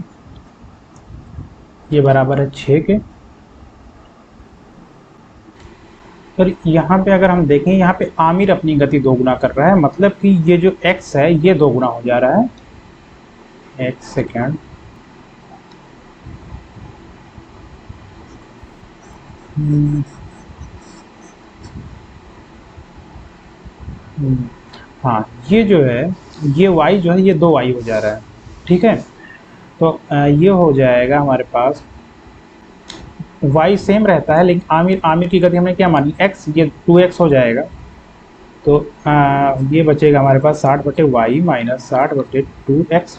ये बराबर है 6 के। और यहाँ पे अगर हम देखें, यहाँ पे आमिर अपनी गति दोगुना कर रहा है, मतलब कि ये जो x है ये दोगुना हो जा रहा है। एक सेकेंड, हाँ, ये जो है ये y जो है ये 2y हो जा रहा है। ठीक है, तो ये हो जाएगा हमारे पास, y सेम रहता है लेकिन आमिर की गति हमने क्या मानी, x, ये 2x हो जाएगा। तो ये बचेगा हमारे पास 60/y माइनस 60/2x।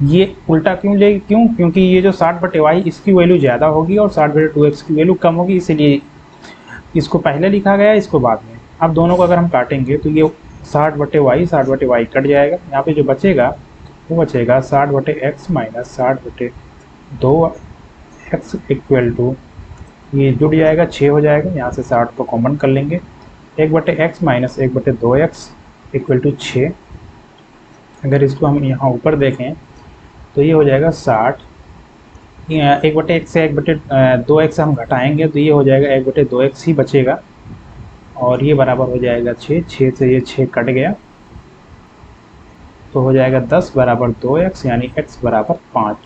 ये उल्टा क्योंकि ये जो 60/y इसकी वैल्यू ज़्यादा होगी और 60/2x की वैल्यू कम होगी, इसलिए इसको पहले लिखा गया, इसको बाद में। अब दोनों को अगर हम काटेंगे तो ये 60/y कट जाएगा। यहाँ पे जो बचेगा वो बचेगा 60/x minus 60/2x equal to, ये जुड़ जाएगा 6 हो जाएगा। यहाँ से 60 को कॉमन कर लेंगे, 1/x minus 1/2x equal to 6। अगर इसको हम यहाँ ऊपर देखें तो ये हो जाएगा 60, 1/x से 1/2x हम घटाएंगे तो ये हो जाएगा 1/2x ही बचेगा, और ये बराबर हो जाएगा 6 से ये 6 कट गया तो हो जाएगा 10 बराबर 2x, यानी x बराबर 5।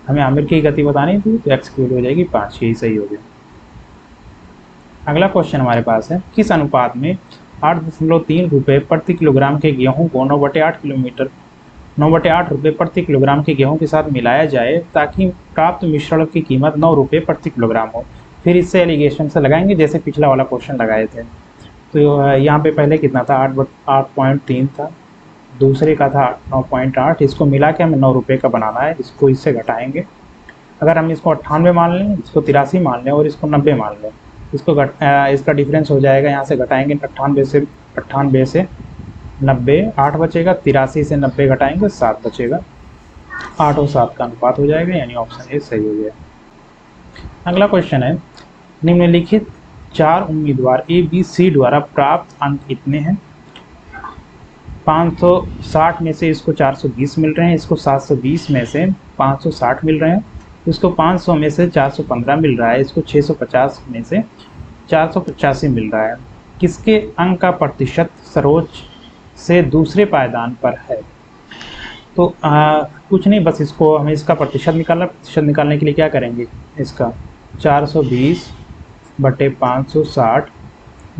हमें आमिर की गति बतानी थी तो x की वैल्यू हो जाएगी 5, यही सही हो गया। अगला क्वेश्चन हमारे पास है, किस अनुपात में 8.3 रुपये प्रति किलोग्राम के गेहूं को 9/8 रुपये प्रति किलोग्राम के गेहूं के साथ मिलाया जाए ताकि प्राप्त मिश्रण की कीमत 9 रुपये प्रति किलोग्राम हो। फिर इससे एलिगेशन से लगाएंगे जैसे पिछला वाला क्वेश्चन लगाए थे। तो यहाँ पे पहले कितना था, 8.3 था, दूसरे का था 9.8, इसको मिला के हमें 9 रुपये का बनाना है। इसको इससे घटाएंगे, अगर हम इसको 98 मान लें, इसको 83 मान लें और इसको 90 मान लें, इसका डिफरेंस हो जाएगा, यहाँ से घटाएंगे 98 से 90, 8 बचेगा, 83 से 90 घटाएंगे 7 बचेगा, 8 और 7 का अनुपात हो जाएगा, यानी ऑप्शन ए सही हो गया। अगला क्वेश्चन है, निम्नलिखित 4 उम्मीदवार ABC द्वारा प्राप्त अंक कितने हैं। 560 में से इसको 420 मिल रहे हैं, इसको 720 में से 560 मिल रहे हैं, इसको 500 में से 415 मिल रहा है, इसको 650 में से 485 मिल रहा है। किसके अंक का प्रतिशत सर्वोच्च से दूसरे पायदान पर है। तो कुछ नहीं, बस इसको हमें इसका प्रतिशत निकालना। प्रतिशत निकालने के लिए क्या करेंगे, इसका 420/560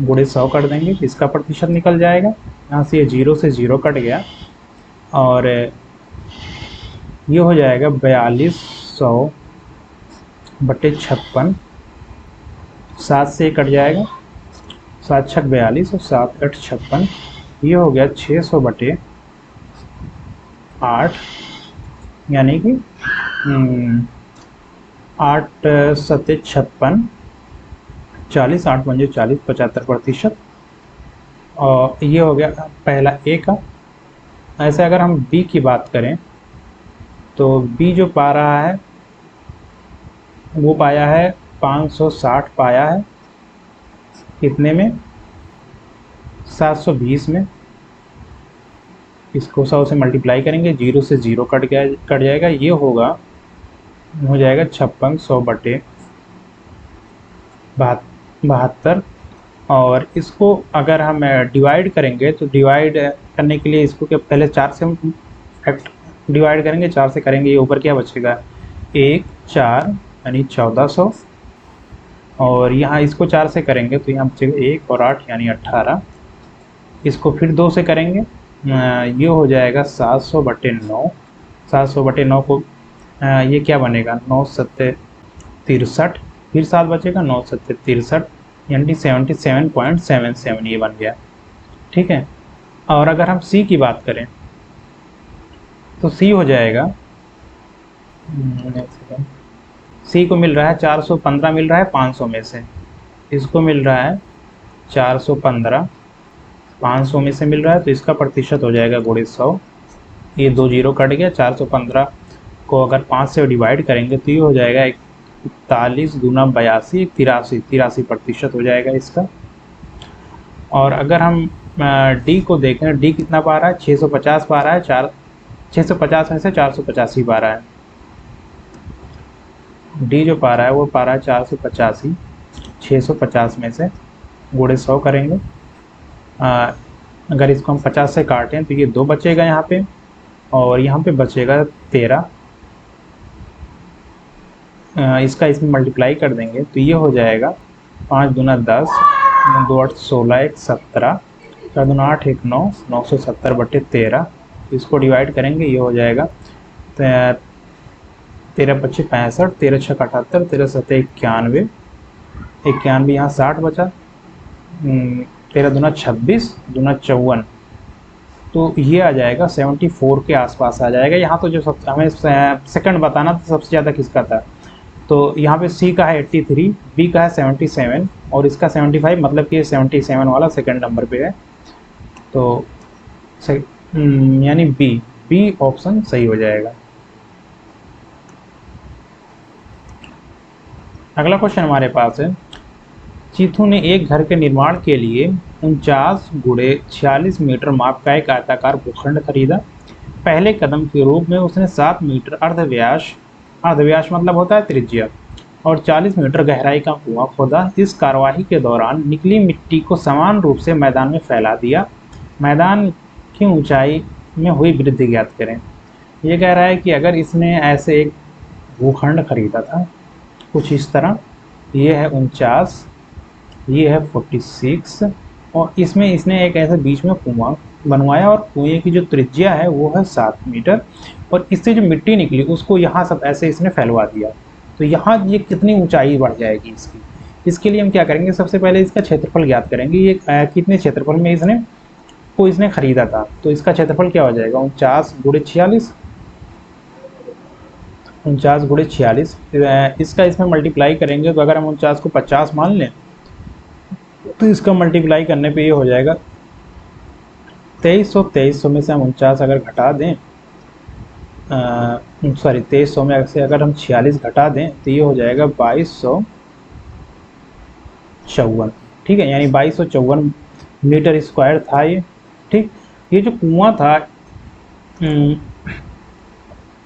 गुणे 100 कर देंगे, इसका प्रतिशत निकल जाएगा। यहाँ से ये 0 से 0 कट गया और ये हो जाएगा 4200/56, 7 से कट जाएगा, 7 छक 42 और 7 8 56, ये हो गया 600/8, यानी कि 8 7 56, 40, 8 पंजे 40, 75%। और ये हो गया पहला ए का। ऐसे अगर हम बी की बात करें तो बी जो पा रहा है वो पाया है 560 पाया है, कितने में, 720 में। इसको 100 से मल्टीप्लाई करेंगे, 0 से 0 कट जाएगा, ये हो जाएगा 56/72। और इसको अगर हम डिवाइड करेंगे तो डिवाइड करने के लिए इसको क्या पहले 4 से डिवाइड करेंगे, 4 से करेंगे, ये ऊपर क्या बचेगा 1 4 यानी 1400, और यहाँ इसको 4 से करेंगे तो यहाँ बचेगा 1 और 8 यानी 18। इसको फिर 2 से करेंगे, ये हो जाएगा 700/9। 700/9 को ये क्या बनेगा 9 7 63, फिर 7 बचेगा, 9 7 63 यानी 77.77, ये बन गया। ठीक है, और अगर हम सी की बात करें तो सी हो जाएगा सी को मिल रहा है 415 मिल रहा है 500 में से, इसको मिल रहा है 415 500 में से मिल रहा है, तो इसका प्रतिशत हो जाएगा गुणे 100। ये 2 जीरो कट गया, 415 को अगर 5 से डिवाइड करेंगे तो ये हो जाएगा 41 दूना 82, 83% हो जाएगा इसका। और अगर हम डी को देखें, डी कितना पा रहा है, 650 पा रहा है, 650 में से 485 पा रहा है। डी जो पा रहा है वो पा रहा है 485, 650 में से गुणे 100 करेंगे। अगर इसको हम 50 से काटें तो ये 2 बचेगा यहाँ पे, और यहाँ पे बचेगा 13। इसका इसमें मल्टीप्लाई कर देंगे तो ये हो जाएगा 5 दूना 10, 2 8 16, 1 17, 4 दूना 8, 1 9, 970 बटे 13। इसको डिवाइड करेंगे, ये हो जाएगा 13 पच्चीस 65, 13 छः 78, 13 सत्तर 91, 91 यहाँ 60 बचा, 13 दूना 26, दूना 54, तो ये आ जाएगा 74 के आसपास आ जाएगा। यहाँ तो जो सब हमें सेकंड बताना था सबसे ज़्यादा किसका था, तो यहाँ पे सी का है 83, बी का है 77 और इसका 75, मतलब कि 77 वाला सेकंड नंबर पे है। तो यानी बी ऑप्शन सही हो जाएगा। अगला क्वेश्चन हमारे पास है, चीथू ने एक घर के निर्माण के लिए 49 गुणे 46 मीटर माप का एक आयताकार भूखंड खरीदा। पहले कदम के रूप में उसने 7 मीटर अर्धव्यास मतलब होता है त्रिज्या, और 40 मीटर गहराई का कुआं खोदा। इस कार्यवाही के दौरान निकली मिट्टी को समान रूप से मैदान में फैला दिया। मैदान की ऊंचाई में हुई वृद्धि ज्ञात करें। ये कह रहा है कि अगर इसने ऐसे एक भूखंड खरीदा था कुछ इस तरह, ये है 49, ये है 46, और इसमें इसने एक ऐसे बीच में कुआं बनवाया, और कुएं की जो त्रिज्या है वो है 7 मीटर, और इससे जो मिट्टी निकली उसको यहाँ सब ऐसे इसने फैलवा दिया। तो यहाँ ये कितनी ऊंचाई बढ़ जाएगी इसकी। इसके लिए हम क्या करेंगे, सबसे पहले इसका क्षेत्रफल ज्ञात करेंगे। ये कितने क्षेत्रफल में इसने खरीदा था, तो इसका क्षेत्रफल क्या हो जाएगा 49 गुणे 46, 49 गुणे 46। इसका इसमें मल्टीप्लाई करेंगे तो अगर हम 49 को 50 मान लें तो इसका मल्टीप्लाई करने पे ये हो जाएगा 2300 में से हम 49 अगर घटा दें, सॉरी 2300 में से अगर हम 46 घटा दें तो ये हो जाएगा 2254। ठीक है, यानी 2254 मीटर स्क्वायर था ये। ठीक, ये जो कुआं था,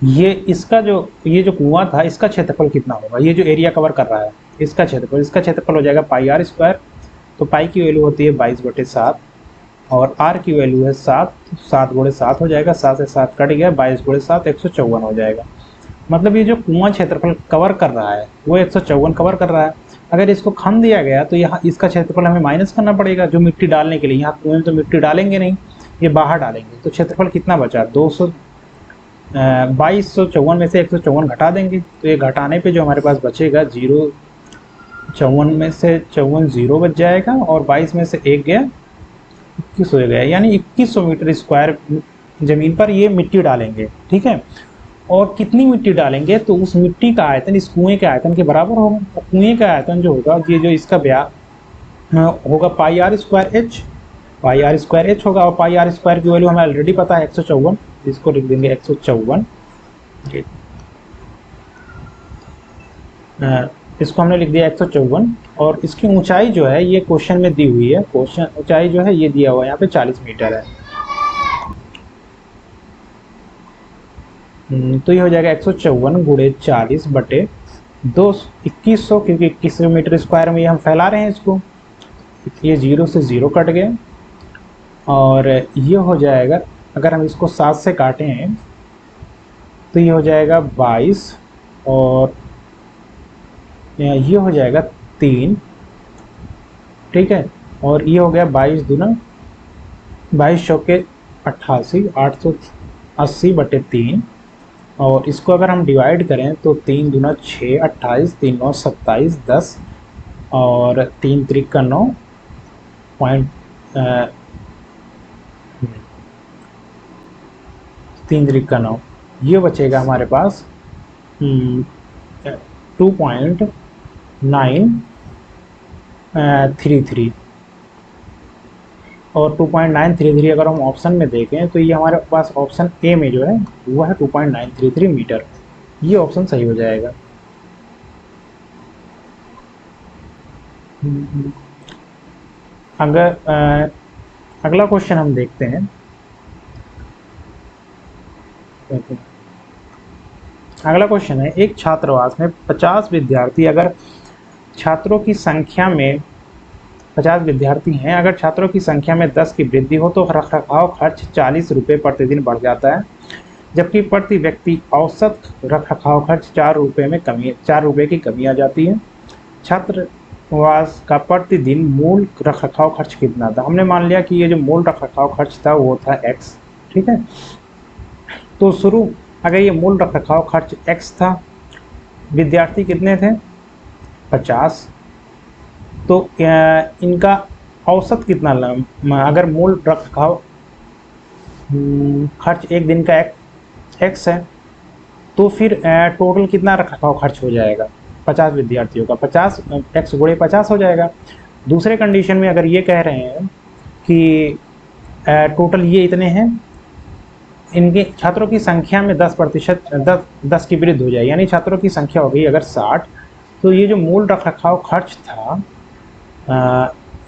ये जो कुआं था इसका क्षेत्रफल कितना होगा, ये जो एरिया कवर कर रहा है इसका क्षेत्रफल हो जाएगा पाई आर स्क्वायर। तो पाई की वैल्यू होती है 22/7 और आर की वैल्यू है 7, 7 गुणे 7 हो जाएगा, 7 से 7 कट गया, 22 गुणे 7 154 हो जाएगा। मतलब ये जो कुआं क्षेत्रफल कवर कर रहा है वो 154 कवर कर रहा है। अगर इसको खन दिया गया तो यहाँ इसका क्षेत्रफल हमें माइनस करना पड़ेगा जो मिट्टी डालने के लिए, यहाँ कुएं में तो मिट्टी डालेंगे नहीं, ये बाहर डालेंगे, तो क्षेत्रफल कितना बचा 2254 में से 154 घटा देंगे, तो ये घटाने पे जो हमारे पास बचेगा 54 में से 54 जीरो बच जाएगा, और 22 में से 1 गया 21 हो गया, यानी 2100 मीटर स्क्वायर ज़मीन पर ये मिट्टी डालेंगे। ठीक है, और कितनी मिट्टी डालेंगे तो उस मिट्टी का आयतन इस कुएं के आयतन के बराबर होगा। तो कुएं का आयतन जो होगा, ये जो इसका ब्याह होगा पाई आर स्क्वायर एच होगा, और पाई आर स्क्वायर की वैल्यू हमें ऑलरेडी पता है 154, इसको लिख देंगे 154। इसको हमने लिख दिया 154, और इसकी ऊंचाई जो है ये क्वेश्चन में दी हुई है, क्वेश्चन ऊंचाई जो है ये दिया हुआ है यहाँ पे 40 मीटर है। तो ये हो जाएगा 154 गुणे 40 बटे 2100, क्योंकि 2100 मीटर स्क्वायर में ये हम फैला रहे हैं इसको, ये 0 से 0 कट गए, और ये हो जाएगा अगर हम इसको 7 से काटें तो ये हो जाएगा 22, और ये हो जाएगा 3। ठीक है, और ये हो गया 22 दूना 22 चौके 88, 880 बटे 3, और इसको अगर हम डिवाइड करें तो 3 दूना 6, 28, 3 9 27, 10, और 3 त्रिक 9 पॉइंट 3 त्रिक 9, ये बचेगा हमारे पास 2.933 और 2.933 अगर हम ऑप्शन में देखें तो ये हमारे पास ऑप्शन ए में जो है वो है 2.933 मीटर। ये ऑप्शन सही हो जाएगा। अगर अगला क्वेश्चन हम देखते हैं। अगला क्वेश्चन है, एक छात्रावास में 50 विद्यार्थी, अगर छात्रों की संख्या में 50 विद्यार्थी हैं, अगर छात्रों की संख्या में 10 की वृद्धि हो तो रखरखाव खर्च 40 रुपये प्रतिदिन बढ़ जाता है, जबकि प्रति व्यक्ति औसत रखरखाव खर्च 4 रुपये की कमी आ जाती है। छात्रावास का प्रतिदिन मूल रखरखाव खर्च कितना था? हमने मान लिया कि ये जो मूल रखरखाव खर्च था वो था x, ठीक है। तो अगर ये मूल रखरखाव खर्च x था, विद्यार्थी कितने थे? 50, तो इनका औसत कितना अगर मूल रखरखाव खर्च एक दिन का x है, तो फिर टोटल कितना रखरखाव खर्च हो जाएगा 50 विद्यार्थियों का? 50 x गुणे 50 हो जाएगा। दूसरे कंडीशन में अगर ये कह रहे हैं कि टोटल ये इतने हैं, इनके छात्रों की संख्या में 10 की वृद्धि हो जाए, यानी छात्रों की संख्या हो गई अगर 60, तो ये जो मूल रखरखाव खर्च था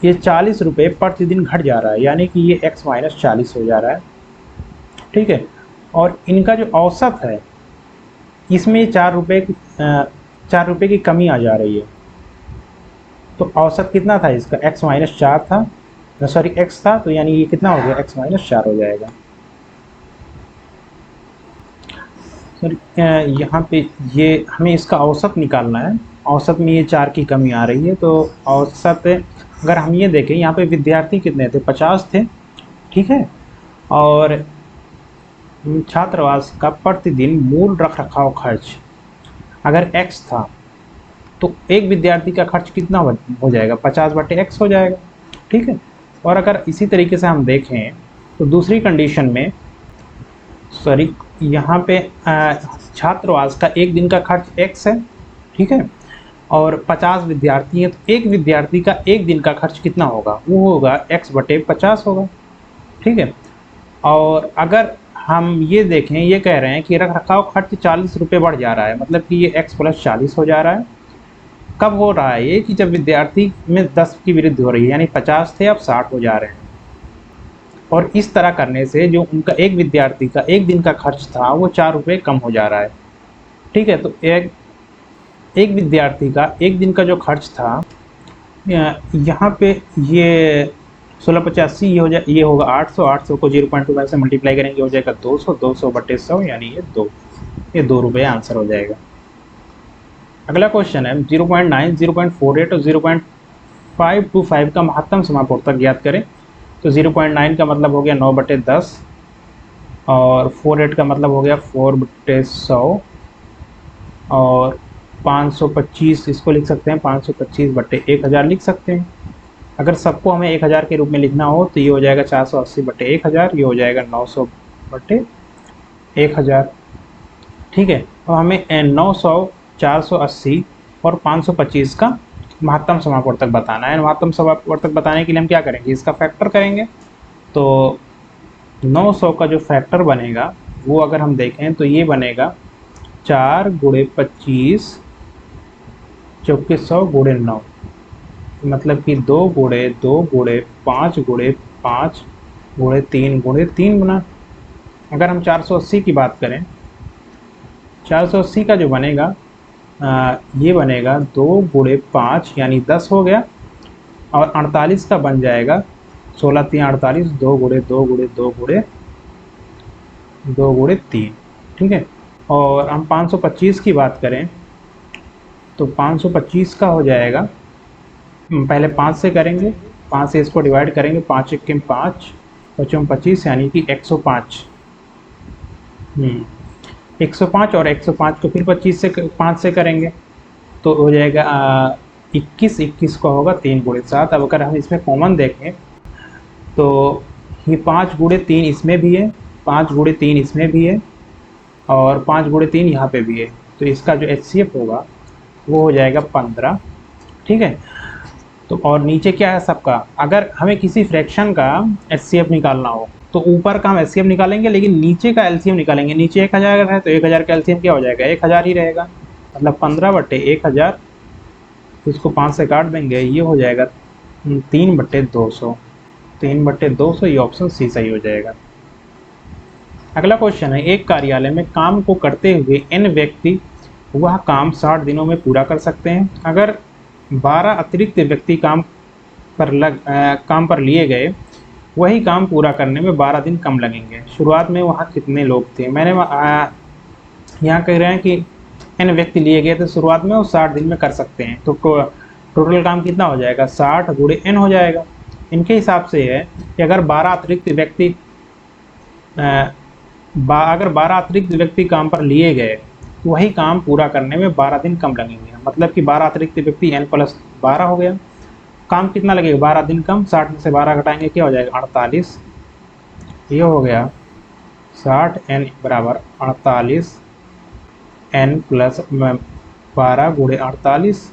ये 40 रुपये प्रतिदिन घट जा रहा है, यानी कि ये x - 40 हो जा रहा है, ठीक है। और इनका जो औसत है इसमें 4 रुपये की कमी आ जा रही है। तो औसत कितना था इसका? x - 4 था, सॉरी x था, तो यानी ये कितना हो गया? x - 4 हो जाएगा। यहाँ पे ये हमें इसका औसत निकालना है। औसत में ये 4 की कमी आ रही है, तो औसत अगर हम ये देखें, यहाँ पे विद्यार्थी कितने थे? 50 थे, ठीक है। और छात्रावास का प्रतिदिन मूल रखरखाव खर्च अगर x था, तो एक विद्यार्थी का खर्च कितना हो जाएगा? 50/x हो जाएगा, ठीक है। और अगर इसी तरीके से हम देखें तो दूसरी कंडीशन में, सॉरी यहाँ पे छात्रावास का एक दिन का खर्च x है, ठीक है, और 50 विद्यार्थी हैं, तो एक विद्यार्थी का एक दिन का खर्च कितना होगा? वो होगा x/50 होगा, ठीक है। और अगर हम ये देखें, ये कह रहे हैं कि रखरखाव खर्च 40 रुपये बढ़ जा रहा है, मतलब कि ये x + 40 हो जा रहा है। कब हो रहा है ये? कि जब विद्यार्थी में 10 की वृद्धि हो रही है, यानी 50 थे अब 60 हो जा रहे हैं। और इस तरह करने से जो उनका एक विद्यार्थी का एक दिन का खर्च था वो 4 रुपये कम हो जा रहा है, ठीक है। तो एक विद्यार्थी का एक दिन का जो खर्च था, यहाँ पे ये 1685 ये होगा 800, 800 को 0.25 से मल्टीप्लाई करेंगे हो जाएगा 200, 200/100 यानी ये 2 रुपये आंसर हो जाएगा। अगला क्वेश्चन है 0.9, 0.48 और 0.525 का महत्तम समापवर्तक ज्ञात करें। तो 0.9 का मतलब हो गया 9/10 और 48 का मतलब हो गया 4/100 और 525 इसको लिख सकते हैं 525/1000 लिख सकते हैं। अगर सबको हमें 1000 के रूप में लिखना हो तो ये हो जाएगा 480/1000, ये हो जाएगा 900/1000, ठीक है। और हमें 900, 480 और 525 का महत्तम समापवर्तक बताना है। महत्तम समापवर्तक बताने के लिए हम क्या करेंगे? इसका फैक्टर करेंगे। तो 900 का जो फैक्टर बनेगा वो अगर हम देखें तो ये बनेगा 4 × 25 2400 × 9, मतलब कि 2 × 2 × 5 × 5 × 3 × 3 गुना। अगर हम 480 की बात करें, 480 का जो बनेगा ये बनेगा 2 × 5 यानी 10 हो गया, और 48 का बन जाएगा 16 × 3 48, 2 × 2 × 2 × 2 × 3, ठीक है। और हम 525 की बात करें तो 525 का हो जाएगा, पहले 5 से करेंगे, 5 से इसको डिवाइड करेंगे, 5 × 5 = 25 यानी कि 105। 105 और 105 को फिर 5 से करेंगे तो हो जाएगा 21, 21 का होगा 3 × 7। अब अगर हम इसमें कॉमन देखें तो ये 5 × 3 इसमें भी है, 5 × 3 इसमें भी है और 5 × 3 यहाँ पे भी है। तो इसका जो HCF होगा वो हो जाएगा 15। ठीक है, तो और नीचे क्या है सबका, अगर हमें किसी फ्रैक्शन का एचसीएफ निकालना हो तो ऊपर का हम एचसीएफ निकालेंगे, लेकिन नीचे का एलसीएम निकालेंगे। नीचे 1000 है तो 1000 का एलसीएम क्या हो जाएगा, 1000 ही रहेगा, मतलब 15/1000। इसको 5 से काट देंगे, ये हो जाएगा 3/200। 3/200, ये ऑप्शन सी सही हो जाएगा। अगला क्वेश्चन है, एक कार्यालय में काम को करते हुए n व्यक्ति वह काम 60 दिनों में पूरा कर सकते हैं। अगर 12 अतिरिक्त व्यक्ति काम पर लिए गए, वही काम पूरा करने में 12 दिन कम लगेंगे। शुरुआत में वहाँ कितने लोग थे? मैंने यहाँ कह रहे हैं कि n व्यक्ति लिए गए थे शुरुआत में, वो 60 दिन में कर सकते हैं। तो टोटल काम कितना हो जाएगा, 60 गुणे n हो जाएगा। इनके हिसाब से है कि अगर 12 अतिरिक्त व्यक्ति काम पर लिए गए, वही काम पूरा करने में 12 दिन कम लगेंगे। मतलब कि 12 अतिरिक्त व्यक्ति n+12 हो गया। काम कितना लगेगा, 12 दिन कम, 60 में से 12 घटाएंगे क्या हो जाएगा, 48। ये हो गया 60n बराबर 48, n+12 गुणे 48।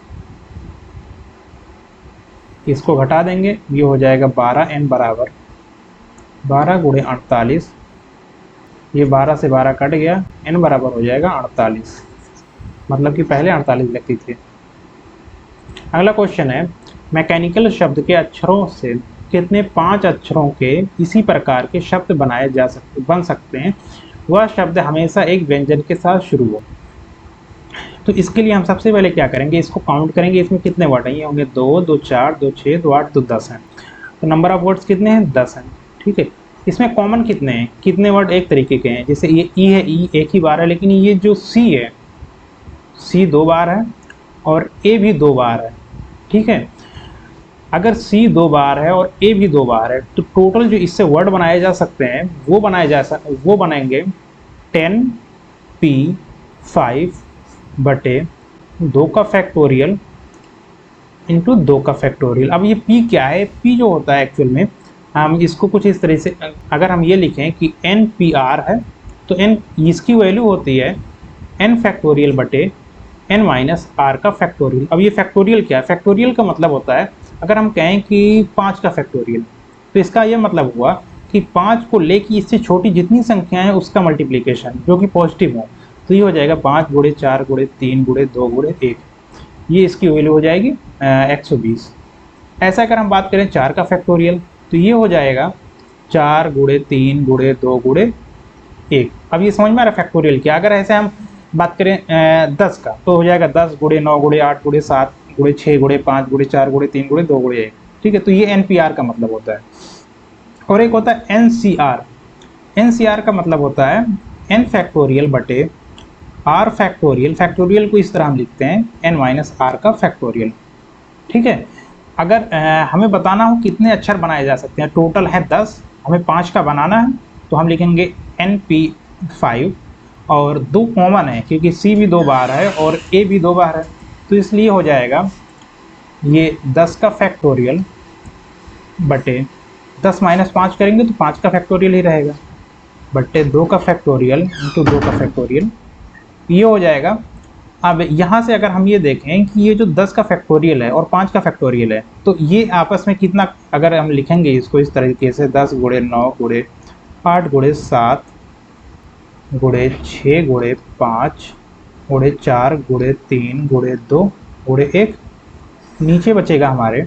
इसको घटा देंगे, ये हो जाएगा 12n बराबर 12 गुणे 48। ये 12 से 12 कट गया, n बराबर हो जाएगा 48, मतलब कि पहले 48 व्यक्ति थे। अगला क्वेश्चन है, मैकेनिकल शब्द के अक्षरों से कितने 5 अक्षरों के इसी प्रकार के शब्द बन सकते हैं, वह शब्द हमेशा एक व्यंजन के साथ शुरू हो। तो इसके लिए हम सबसे पहले क्या करेंगे, इसको काउंट करेंगे, इसमें कितने वर्ड हैं। ये होंगे 2, 2 4, 2 6, 2 8, 2 10 हैं। तो नंबर ऑफ वर्ड्स कितने हैं, 10 हैं। ठीक है, इसमें कॉमन कितने हैं, कितने वर्ड एक तरीके के हैं। जैसे ये ई है, ई एक ही बार है, लेकिन ये जो सी है, सी 2 बार है और ए भी 2 बार है। ठीक है, अगर सी 2 बार है और ए भी 2 बार है, तो टोटल जो इससे वर्ड बनाए जा सकते हैं वो बनेंगे 10p5/2 का फैक्टोरियल इंटू 2 का फैक्टोरियल। अब ये p क्या है, p जो होता है एक्चुअल में, हम इसको कुछ इस तरह से, अगर हम ये लिखें कि npr है, तो n इसकी वैल्यू होती है n(n-r) का फैक्टोरियल। अब ये फैक्टोरियल क्या है, फैक्टोरियल का मतलब होता है, अगर हम कहें कि 5 का फैक्टोरियल, तो इसका ये मतलब हुआ कि 5 को लेके इससे छोटी जितनी संख्याएं हैं उसका मल्टीप्लिकेशन जो कि पॉजिटिव हो। तो ये हो जाएगा 5 गुणे 4 गुणे 3 गुणे 2 गुणे 1, ये इसकी वैल्यू हो जाएगी 120। ऐसा अगर हम बात करें 4 का फैक्टोरियल, तो ये हो जाएगा 4 गुणे 3 गुणे 2 गुणे 1। अब ये समझ में आ रहा है फैक्टोरियल क्या। अगर ऐसे हम बात करें 10 का, तो हो जाएगा 10 गुणे 9 गुणे 8 गुणे 7 गुणे 6 गुणे 5 गुणे 4 गुणे 3 गुणे 2 गुणे 1। ठीक है, तो ये NPR का मतलब होता है। और एक होता है NCR। NCR का मतलब होता है n फैक्टोरियल बटे r फैक्टोरियल। फैक्टोरियल को इस तरह हम लिखते हैं n-r का फैक्टोरियल। ठीक है, अगर हमें बताना हो कितने अक्षर बनाए जा सकते हैं, टोटल है 10, हमें 5 का बनाना है, तो हम लिखेंगे NP5, और 2 कॉमन है क्योंकि C भी 2 बार है और A भी 2 बार है, तो इसलिए हो जाएगा ये 10 का फैक्टोरियल बटे 10 - 5 करेंगे तो 5 का फैक्टोरियल ही रहेगा, बटे 2 का फैक्टोरियल इंटू 2 का फैक्टोरियल, ये हो जाएगा। अब यहाँ से अगर हम ये देखें कि ये जो 10 का फैक्टोरियल है और 5 का फैक्टोरियल है, तो ये आपस में कितना, अगर हम लिखेंगे इसको इस तरीके से 10 गुणे 9 गुणे 8 गुणे 7 गुणे 6 गुणे 5 गुणे 4 गुणे 3 गुणे 2 गुणे 1, नीचे बचेगा हमारे,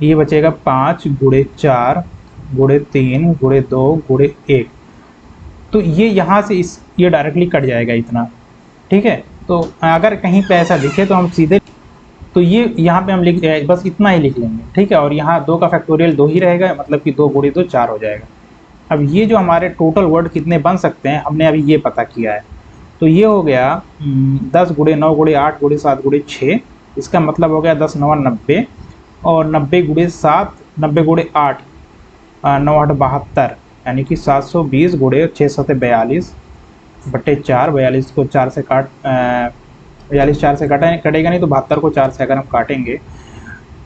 ये बचेगा 5 गुणे 4 गुणे 3 गुणे 2 गुणे 1। तो ये यहाँ से ये डायरेक्टली कट जाएगा इतना। ठीक है, तो अगर कहीं पे ऐसा लिखे तो हम सीधे, तो ये यहाँ पे हम बस इतना ही लिख लेंगे। ठीक है, और यहाँ 2 का फैक्टोरियल 2 ही रहेगा, मतलब कि 2 गुणे 2 4 हो जाएगा। अब ये जो हमारे टोटल वर्ड कितने बन सकते हैं हमने अभी ये पता किया है, तो ये हो गया 10 गुणे 9 गुणे 8 गुणे 7 गुणे 6, इसका मतलब हो गया 10 9 90, और 90 गुणे 7 90 गुणे 8 9 8 72, यानी कि 720 गुणे 6 7 42 बटे 4। 42 को 4 से 4 से कटेगा नहीं, तो 72 को 4 से अगर हम काटेंगे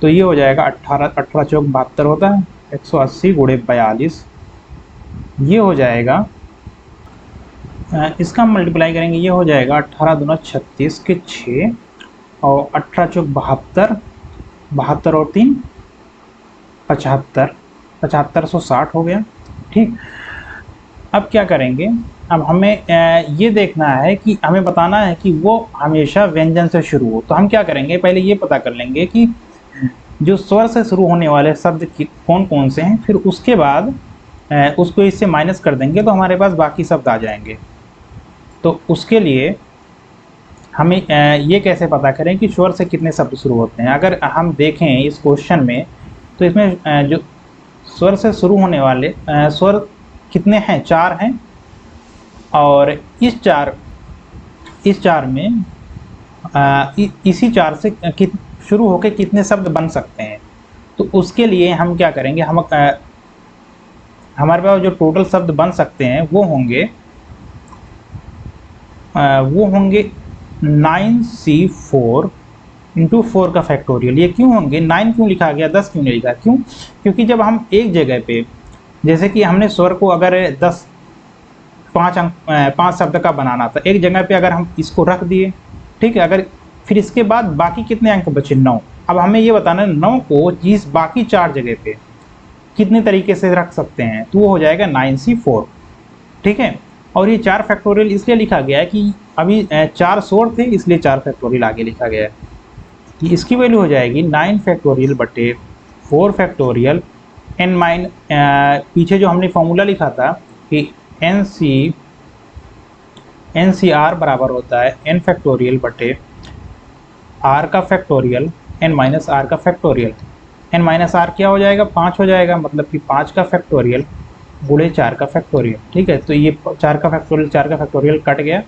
तो ये हो जाएगा 18 चौक 72 होता है, 180 गुणे 42, ये हो जाएगा। इसका हम मल्टीप्लाई करेंगे, ये हो जाएगा 18 दूना 36 के 6 और 18 चौक 72, 72 और 3 75, 7560 हो गया। ठीक, अब क्या करेंगे, अब हमें ये देखना है कि हमें बताना है कि वो हमेशा व्यंजन से शुरू हो। तो हम क्या करेंगे, पहले ये पता कर लेंगे कि जो स्वर से शुरू होने वाले शब्द कौन कौन से हैं, फिर उसके बाद उसको इससे माइनस कर देंगे तो हमारे पास बाकी शब्द आ जाएंगे। तो उसके लिए हमें ये कैसे पता करें कि स्वर से कितने शब्द शुरू होते हैं। अगर हम देखें इस क्वेश्चन में, तो इसमें जो स्वर से शुरू होने वाले स्वर कितने हैं, 4 हैं। और इस चार में इसी 4 से शुरू होकर कितने शब्द बन सकते हैं। तो उसके लिए हम क्या करेंगे, हमारे पास जो टोटल शब्द बन सकते हैं वो होंगे 9C4 इंटू 4 का फैक्टोरियल। ये क्यों होंगे, 9 क्यों लिखा गया, 10 क्यों नहीं लिखा, क्यों? क्योंकि जब हम एक जगह पे, जैसे कि हमने स्वर को अगर 5 शब्द का बनाना था, एक जगह पे अगर हम इसको रख दिए, ठीक है, अगर फिर इसके बाद बाकी कितने अंक बचे, 9। अब हमें ये बताना है 9 को जिस बाकी 4 जगह पे कितने तरीके से रख सकते हैं, तो वो हो जाएगा 9C4। ठीक है, और ये 4 फैक्टोरियल इसलिए लिखा गया है कि अभी 4 स्वर थे, इसलिए 4 फैक्टोरियल आगे लिखा गया है। कि इसकी वैल्यू हो जाएगी 9 फैक्टोरियल बटे 4 फैक्टोरियल पीछे जो हमने फॉर्मूला लिखा था कि NCR बराबर होता है n फैक्टोरियल बटे r का फैक्टोरियल n माइनस r का फैक्टोरियल। n माइनस r क्या हो जाएगा, 5 हो जाएगा, मतलब कि 5 का फैक्टोरियल गुणे 4 का फैक्टोरियल। ठीक है, तो ये 4 का फैक्टोरियल कट गया,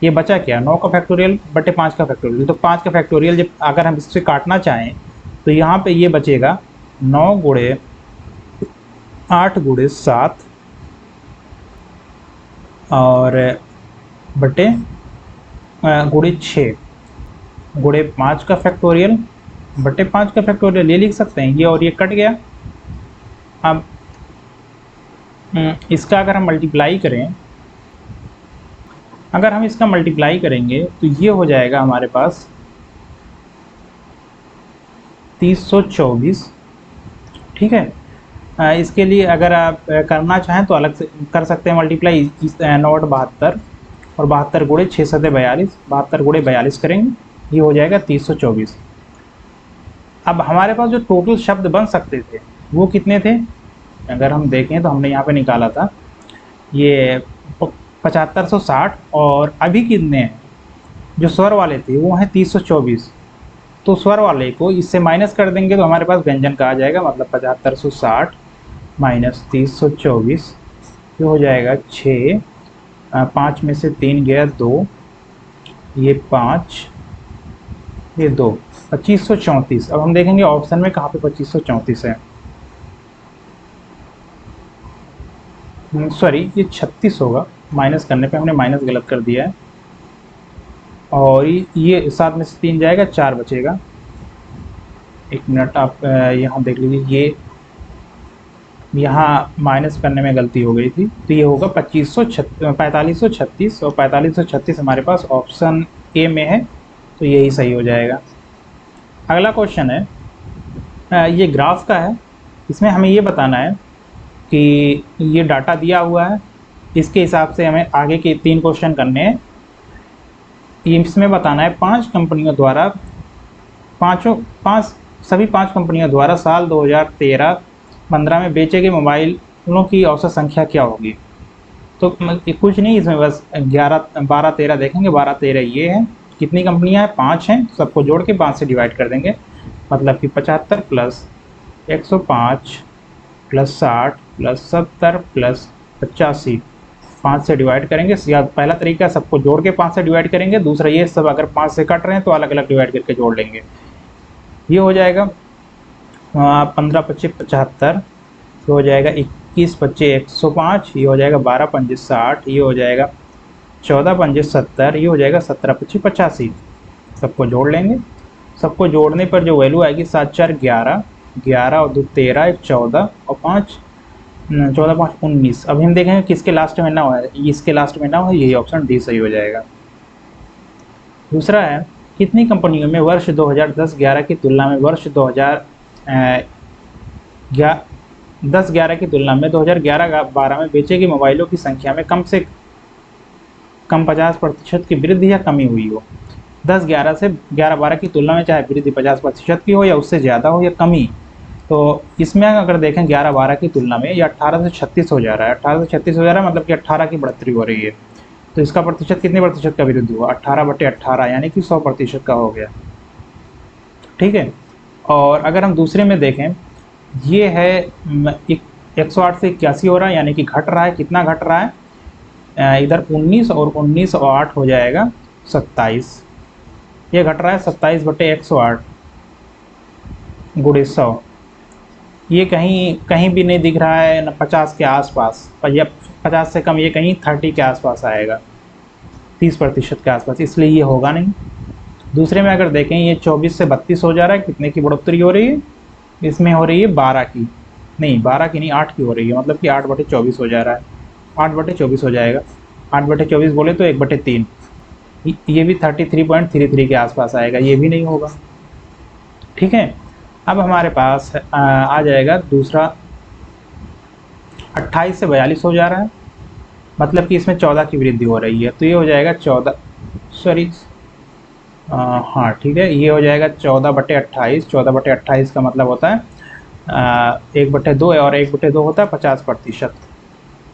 ये बचा क्या, 9 का फैक्टोरियल बटे 5 का फैक्टोरियल। तो 5 का फैक्टोरियल जब अगर हम इससे काटना चाहें तो यहाँ पे ये बचेगा 9 गुणे 8 गुणे 7 और बटे गुणे 6 गुणे 5 का फैक्टोरियल बटे 5 का फैक्टोरियल, ये लिख सकते हैं, ये और ये कट गया। अब इसका अगर हम मल्टीप्लाई करें, अगर हम इसका मल्टीप्लाई करेंगे तो ये हो जाएगा हमारे पास 324। ठीक है, इसके लिए अगर आप करना चाहें तो अलग से कर सकते हैं मल्टीप्लाई, 9 72 और 72 गुणे 6 सते 42, 72 गुणे 42 करेंगे, ये हो जाएगा 324। अब हमारे पास जो टोटल शब्द बन सकते थे वो कितने थे, अगर हम देखें तो हमने यहाँ पे निकाला था ये 7560, और अभी कितने हैं जो स्वर वाले थे वो हैं 324। तो स्वर वाले को इससे माइनस कर देंगे तो हमारे पास व्यंजन का आ जाएगा, मतलब 7560 माइनस 324, ये हो जाएगा 6, 5 में से 3 गया 2, ये 5, ये 2, 2534। अब हम देखेंगे ऑप्शन में कहाँ पे 2534 है, सॉरी ये 36 होगा, माइनस करने पे हमने माइनस गलत कर दिया है। और ये 7 में से 3 जाएगा, 4 बचेगा। 1 मिनट आप यहाँ देख लीजिए, ये यहाँ माइनस करने में गलती हो गई थी, तो ये होगा 4536 और 4536 हमारे पास ऑप्शन ए में है, तो यही सही हो जाएगा। अगला क्वेश्चन है, ये ग्राफ का है, इसमें हमें ये बताना है कि ये डाटा दिया हुआ है, इसके हिसाब से हमें आगे के 3 क्वेश्चन करने हैं। इसमें बताना है 5 कंपनियों द्वारा सभी 5 कंपनियों द्वारा साल 2013-15 में बेचे गए मोबाइलों की औसत संख्या क्या होगी। तो कुछ नहीं, इसमें बस 12-13 देखेंगे, 12-13 ये है, कितनी कंपनियां हैं, 5 हैं, सबको जोड़ के 5 से डिवाइड कर देंगे, मतलब कि 75 प्लस 105 प्लस 60 प्लस 70 प्लस 85, 5 से डिवाइड करेंगे। या पहला तरीका सबको जोड़ के 5 से डिवाइड करेंगे, दूसरा ये सब अगर 5 से कट रहे हैं तो अलग अलग डिवाइड करके जोड़ लेंगे। ये हो जाएगा 15 25 75, ये हो जाएगा 21 25 105, ये हो जाएगा 12 5 60, ये हो जाएगा 14 5 70, ये हो जाएगा 17 25 85। सबको जोड़ लेंगे, सबको जोड़ने पर जो वैल्यू आएगी 7 4 11, 11 और 2 13, 1 14 और 5 14 5 19। अभी हम देखेंगे किसके लास्ट में ना हो, इसके लास्ट में ना हो, यही ऑप्शन डी सही हो जाएगा। दूसरा है कितनी कंपनियों में वर्ष 2010-11 की तुलना में वर्ष 2010-11 की तुलना में 2011-12 में बेचे गए मोबाइलों की संख्या में कम से कम 50% की वृद्धि या कमी हुई हो। 10-11 से 11-12 की तुलना में चाहे वृद्धि 50% की हो या उससे ज़्यादा हो या कमी, तो इसमें अगर देखें 11-12 की तुलना में ये 18 से 36 हो जा रहा है। 18 से 36 हो जा रहा है मतलब कि 18 की बढ़ोतरी हो रही है। तो इसका प्रतिशत कितने प्रतिशत का वृद्धि हुआ? 18/18 यानी कि 100% का हो गया। ठीक है। और अगर हम दूसरे में देखें, ये है 108 से 81 हो रहा है यानी कि घट रहा है। कितना घट रहा है? इधर 19 और 19 और 8 हो जाएगा 27। ये घट रहा है 27/108 गुणे 100। ये कहीं भी नहीं दिख रहा है न 50 के आसपास, या 50 से कम, ये कहीं 30 के आसपास आएगा, 30% के आसपास, इसलिए ये होगा नहीं। दूसरे में अगर देखें, ये 24 से 32 हो जा रहा है। कितने की बढ़ोतरी हो रही है? इसमें हो रही है 12 की, नहीं 12 की नहीं 8 की हो रही है, मतलब कि 8/24 हो जा रहा है। 8/24 हो जाएगा। 8/24 बोले तो 1/3। ये भी 33.33 के आसपास आएगा, ये भी नहीं होगा। ठीक है। अब हमारे पास आ जाएगा दूसरा, 28 से 42 हो जा रहा है, मतलब कि इसमें 14 की वृद्धि हो रही है। तो ये हो जाएगा 14, सॉरी हाँ ठीक है, ये हो जाएगा 14/28। 14/28 का मतलब होता है 1/2 और 1/2 होता है 50%।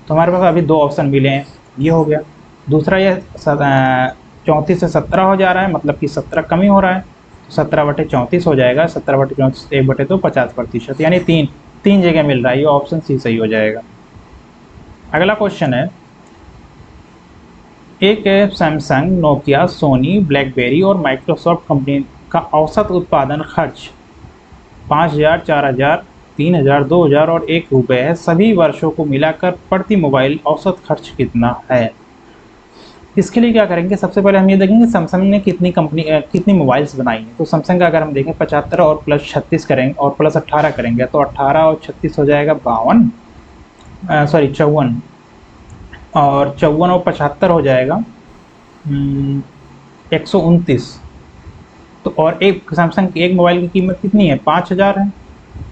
तो हमारे पास अभी दो ऑप्शन मिले हैं, ये हो गया। दूसरा ये 34 से 17 हो जा रहा है, मतलब कि 17 कमी हो रहा है। 17/34 हो जाएगा। 17/34 1/2 50%, यानी तीन जगह मिल रहा है। ये ऑप्शन सी सही हो जाएगा। अगला क्वेश्चन है, एक सैमसंग, नोकिया, सोनी, ब्लैकबेरी और माइक्रोसॉफ्ट कंपनी का औसत उत्पादन खर्च 5,000, 4,000, 3,000, 2,000 और ₹1 है। सभी वर्षों को मिलाकर प्रति मोबाइल औसत खर्च कितना है? इसके लिए क्या करेंगे, सबसे पहले हम ये देखेंगे सैमसंग ने कितनी मोबाइल्स बनाई हैं। तो सैमसंग का अगर हम देखें 75 और प्लस 36 करेंगे और प्लस 18 करेंगे, तो 18 और 36 हो जाएगा 52, सॉरी 54, और 54 और 75 हो जाएगा 129। तो और एक सैमसंग की एक मोबाइल की कीमत कितनी है? 5,000 है,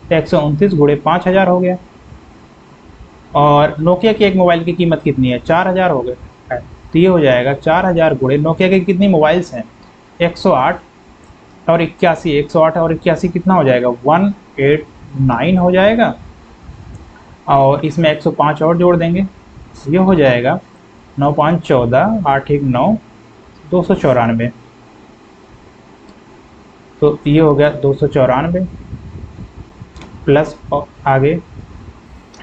तो 129 गुणे 5,000 हो गया। और नोकिया की एक मोबाइल की कीमत कितनी है? 4,000 हो गए। तो ये हो जाएगा 4,000 गुणे, नोकिया के कितनी मोबाइल्स हैं? 108 और 81। 108 और 81 कितना हो जाएगा? 189 हो जाएगा। और इसमें 105 और जोड़ देंगे, ये हो जाएगा 9×5 = 8, 1 9, 294। तो ये हो गया 294 प्लस। और आगे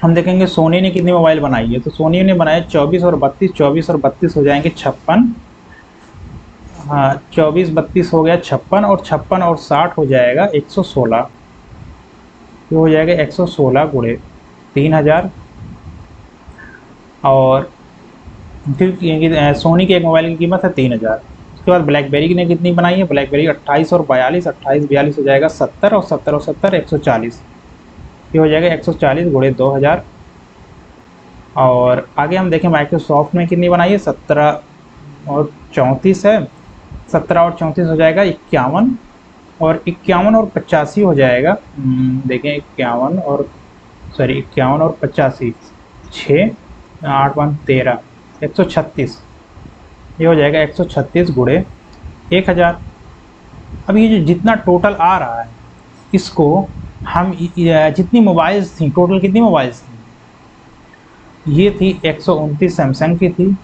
हम देखेंगे सोनी ने कितनी मोबाइल बनाई है। तो सोनी ने बनाया 24 और 32। 24 और 32 हो जाएंगे 56। हाँ 24-32 हो गया 56, और 56 और 60 हो जाएगा 116। ये हो जाएगा 116 गुणे 3,000। और फिर सोनी की एक मोबाइल की कीमत है 3,000। उसके बाद ब्लैकबेरी ने कितनी बनाई है? ब्लैकबेरी 28 और 42। 28, 42 हो जाएगा 70, और 70 और 70 140। ये हो जाएगा 140 गुणे 2,000। और आगे हम देखें माइक्रोसॉफ्ट ने कितनी बनाई है? 17 और 34 है। 17 और 34 हो जाएगा 51, और 51 और 85 हो जाएगा, देखें 51 और 85, 6, 8, 1 13, 136। ये हो जाएगा 136 गुणे 1,000। अब ये जो जितना टोटल आ रहा है, इसको हम जितनी मोबाइल्स थी, टोटल कितनी मोबाइल्स थी? ये थी 129 सैमसंग की थी,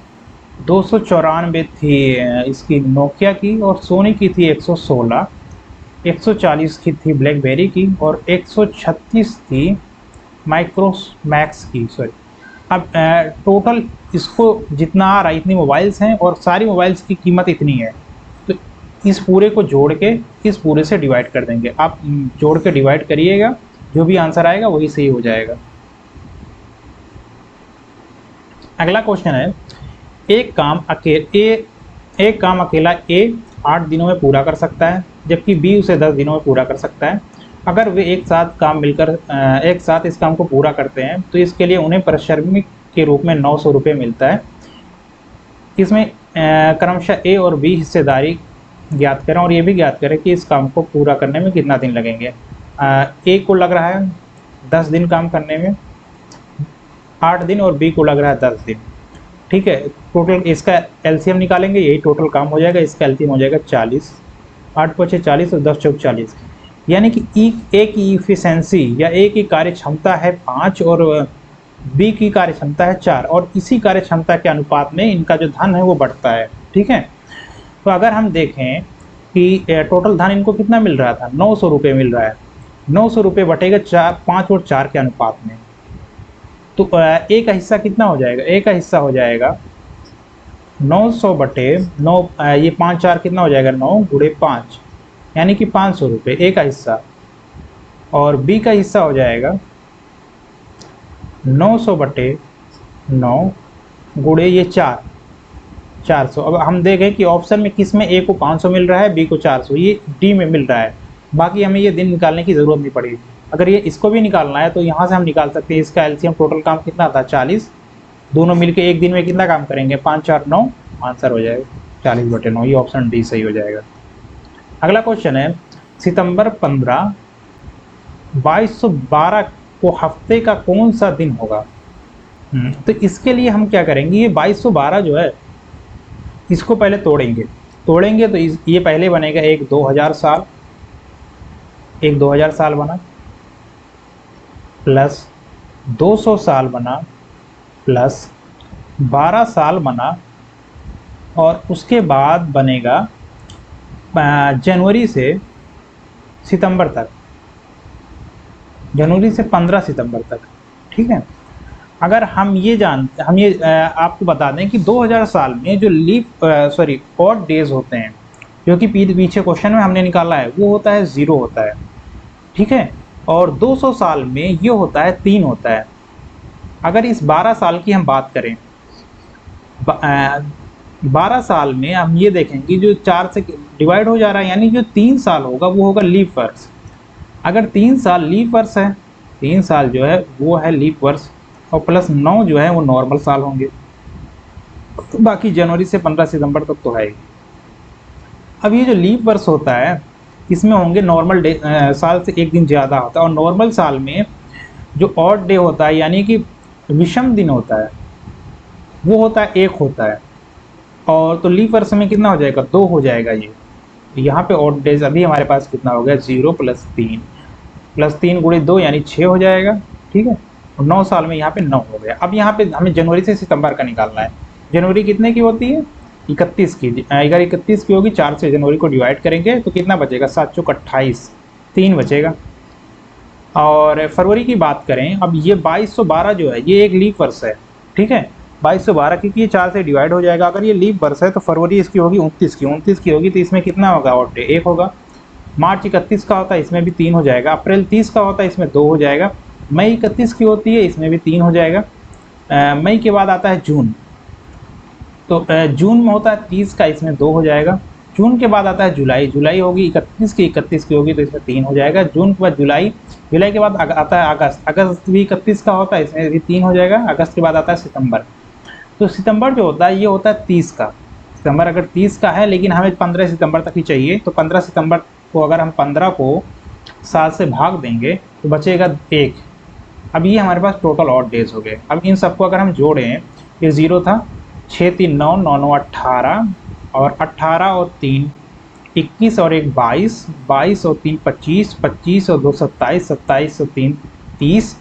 294 थी इसकी नोकिया की, और सोनी की थी 116, 140 की थी ब्लैकबेरी की, और 136 थी माइक्रोमैक्स की, सॉरी। अब टोटल इसको जितना आ रहा है, इतनी मोबाइल्स हैं और सारी मोबाइल्स की कीमत इतनी है। तो इस पूरे को जोड़ के इस पूरे से डिवाइड कर देंगे। आप जोड़ के डिवाइड करिएगा, जो भी आंसर आएगा वही सही हो जाएगा। अगला क्वेश्चन है, एक काम अकेला ए 8 दिनों में पूरा कर सकता है, जबकि बी उसे 10 दिनों में पूरा कर सकता है। अगर वे एक साथ इस काम को पूरा करते हैं, तो इसके लिए उन्हें पारिश्रमिक के रूप में 900 रुपये मिलता है। इसमें क्रमशः ए और बी हिस्सेदारी ज्ञात करें और ये भी ज्ञात करें कि इस काम को पूरा करने में कितना दिन लगेंगे। ए को लग रहा है 10 दिन काम करने में, 8 दिन, और बी को लग रहा है 10 दिन। ठीक है, टोटल इसका एलसीएम निकालेंगे, यही टोटल काम हो जाएगा। इसका एलसीएम हो जाएगा 40, 8 पचे 40 और 10 चौक 40, यानी कि ए की इफिशेंसी या ए की कार्य क्षमता है 5 और बी की कार्य क्षमता है 4, और इसी कार्य क्षमता के अनुपात में इनका जो धन है वो बढ़ता है। ठीक है, तो अगर हम देखें कि टोटल धन इनको कितना मिल रहा था, 900 रुपये मिल रहा है, 900 रुपये बटेगा 5 और 4 के अनुपात में, तो ए का हिस्सा कितना हो जाएगा, ए का हिस्सा हो जाएगा 900 बटे 9, ये 5 4 कितना हो जाएगा, 9 गुणे 5, यानी कि 500 रुपये ए का हिस्सा, और बी का हिस्सा हो जाएगा 900 बटे 9 गुणे ये 400। अब हम देखें कि ऑप्शन में किस में ए को 500 मिल रहा है, बी को 400, ये डी में मिल रहा है। बाकी हमें ये दिन निकालने की ज़रूरत नहीं पड़ेगी। अगर ये इसको भी निकालना है तो यहाँ से हम निकाल सकते हैं। इसका एलसीएम टोटल काम कितना था, 40, दोनों मिलकर एक दिन में कितना काम करेंगे, 5 4 9, आंसर हो जाएगा 40 बटे 9, ये ऑप्शन डी सही हो जाएगा। अगला क्वेश्चन है, सितंबर 15 2212 को हफ्ते का कौन सा दिन होगा। तो इसके लिए हम क्या करेंगे, ये 2212 जो है इसको पहले तोड़ेंगे तो ये पहले बनेगा एक 2000 साल, एक 2000 साल बना, प्लस 200 साल बना, प्लस 12 साल बना, और उसके बाद बनेगा जनवरी से सितंबर तक, जनवरी से 15 सितंबर तक। ठीक है, अगर हम ये आपको बता दें कि 2000 साल में जो ऑड डेज होते हैं, जो कि पीछे क्वेश्चन में हमने निकाला है, वो होता है 0 होता है। ठीक है, और 200 साल में ये होता है 3 होता है। अगर इस 12 साल की हम बात करें, 12 साल में हम ये देखेंगे जो 4 से डिवाइड हो जा रहा है, यानी जो 3 साल होगा वो होगा लीप वर्ष। अगर 3 साल लीप वर्ष है, 3 साल जो है वो है लीप वर्ष, और प्लस 9 जो है वो नॉर्मल साल होंगे। तो बाकी जनवरी से 15 सितंबर तक तो है ही। अब ये जो लीप वर्ष होता है इसमें होंगे नॉर्मल डे, साल से एक दिन ज़्यादा होता है, और नॉर्मल साल में जो ऑड डे होता है यानी कि विषम दिन होता है वो होता है 1 होता है। और तो लीप वर्ष में कितना हो जाएगा, 2 हो जाएगा। ये यहाँ पे ऑड डेज अभी हमारे पास कितना हो गया, 0 प्लस 3 गुणे 2 यानी 6 हो जाएगा। ठीक है, और 9 साल में यहाँ पे 9 हो गया। अब यहाँ पे हमें जनवरी से सितंबर का निकालना है। जनवरी कितने की होती है, 31 की। अगर 31 की होगी, 4 से जनवरी को डिवाइड करेंगे तो कितना बचेगा, 7 चौक 28, 3 बचेगा। और फरवरी की बात करें, अब ये 2212 जो है ये एक लीप वर्ष है। ठीक है, 2212 क्योंकि ये 4 से डिवाइड हो जाएगा। अगर ये लीप वर्ष है तो फरवरी इसकी होगी 29 की होगी, तो इसमें कितना होगा, ऑड डे 1 होगा। मार्च 31 का होता है, इसमें भी 3 हो जाएगा। अप्रैल 30 का होता है, इसमें 2 हो जाएगा। मई 31 की होती है, इसमें भी 3 हो जाएगा। मई के बाद आता है जून, तो जून में होता है 30 का, इसमें 2 हो जाएगा। जून के बाद आता है जुलाई, जुलाई होगी 31 की होगी, तो इसमें 3 हो जाएगा। जून के बाद जुलाई, जुलाई के बाद आता है अगस्त, अगस्त भी 31 का होता है, इसमें भी 3 हो जाएगा। अगस्त के बाद आता है सितंबर, तो सितंबर जो होता है ये होता है 30 का। सितंबर अगर 30 का है लेकिन हमें 15 सितंबर तक ही चाहिए, तो 15 सितंबर को अगर हम 15 को 7 से भाग देंगे तो बचेगा 1। अब ये हमारे पास टोटल ऑड डेज हो गए। अब इन सबको अगर हम जोड़ें, ये 0 था, 6 3 9 9 9 18, और 18 और 3 21, और 1 22, 22 और 3 25, 25 और 2 27, 27 और 3 30,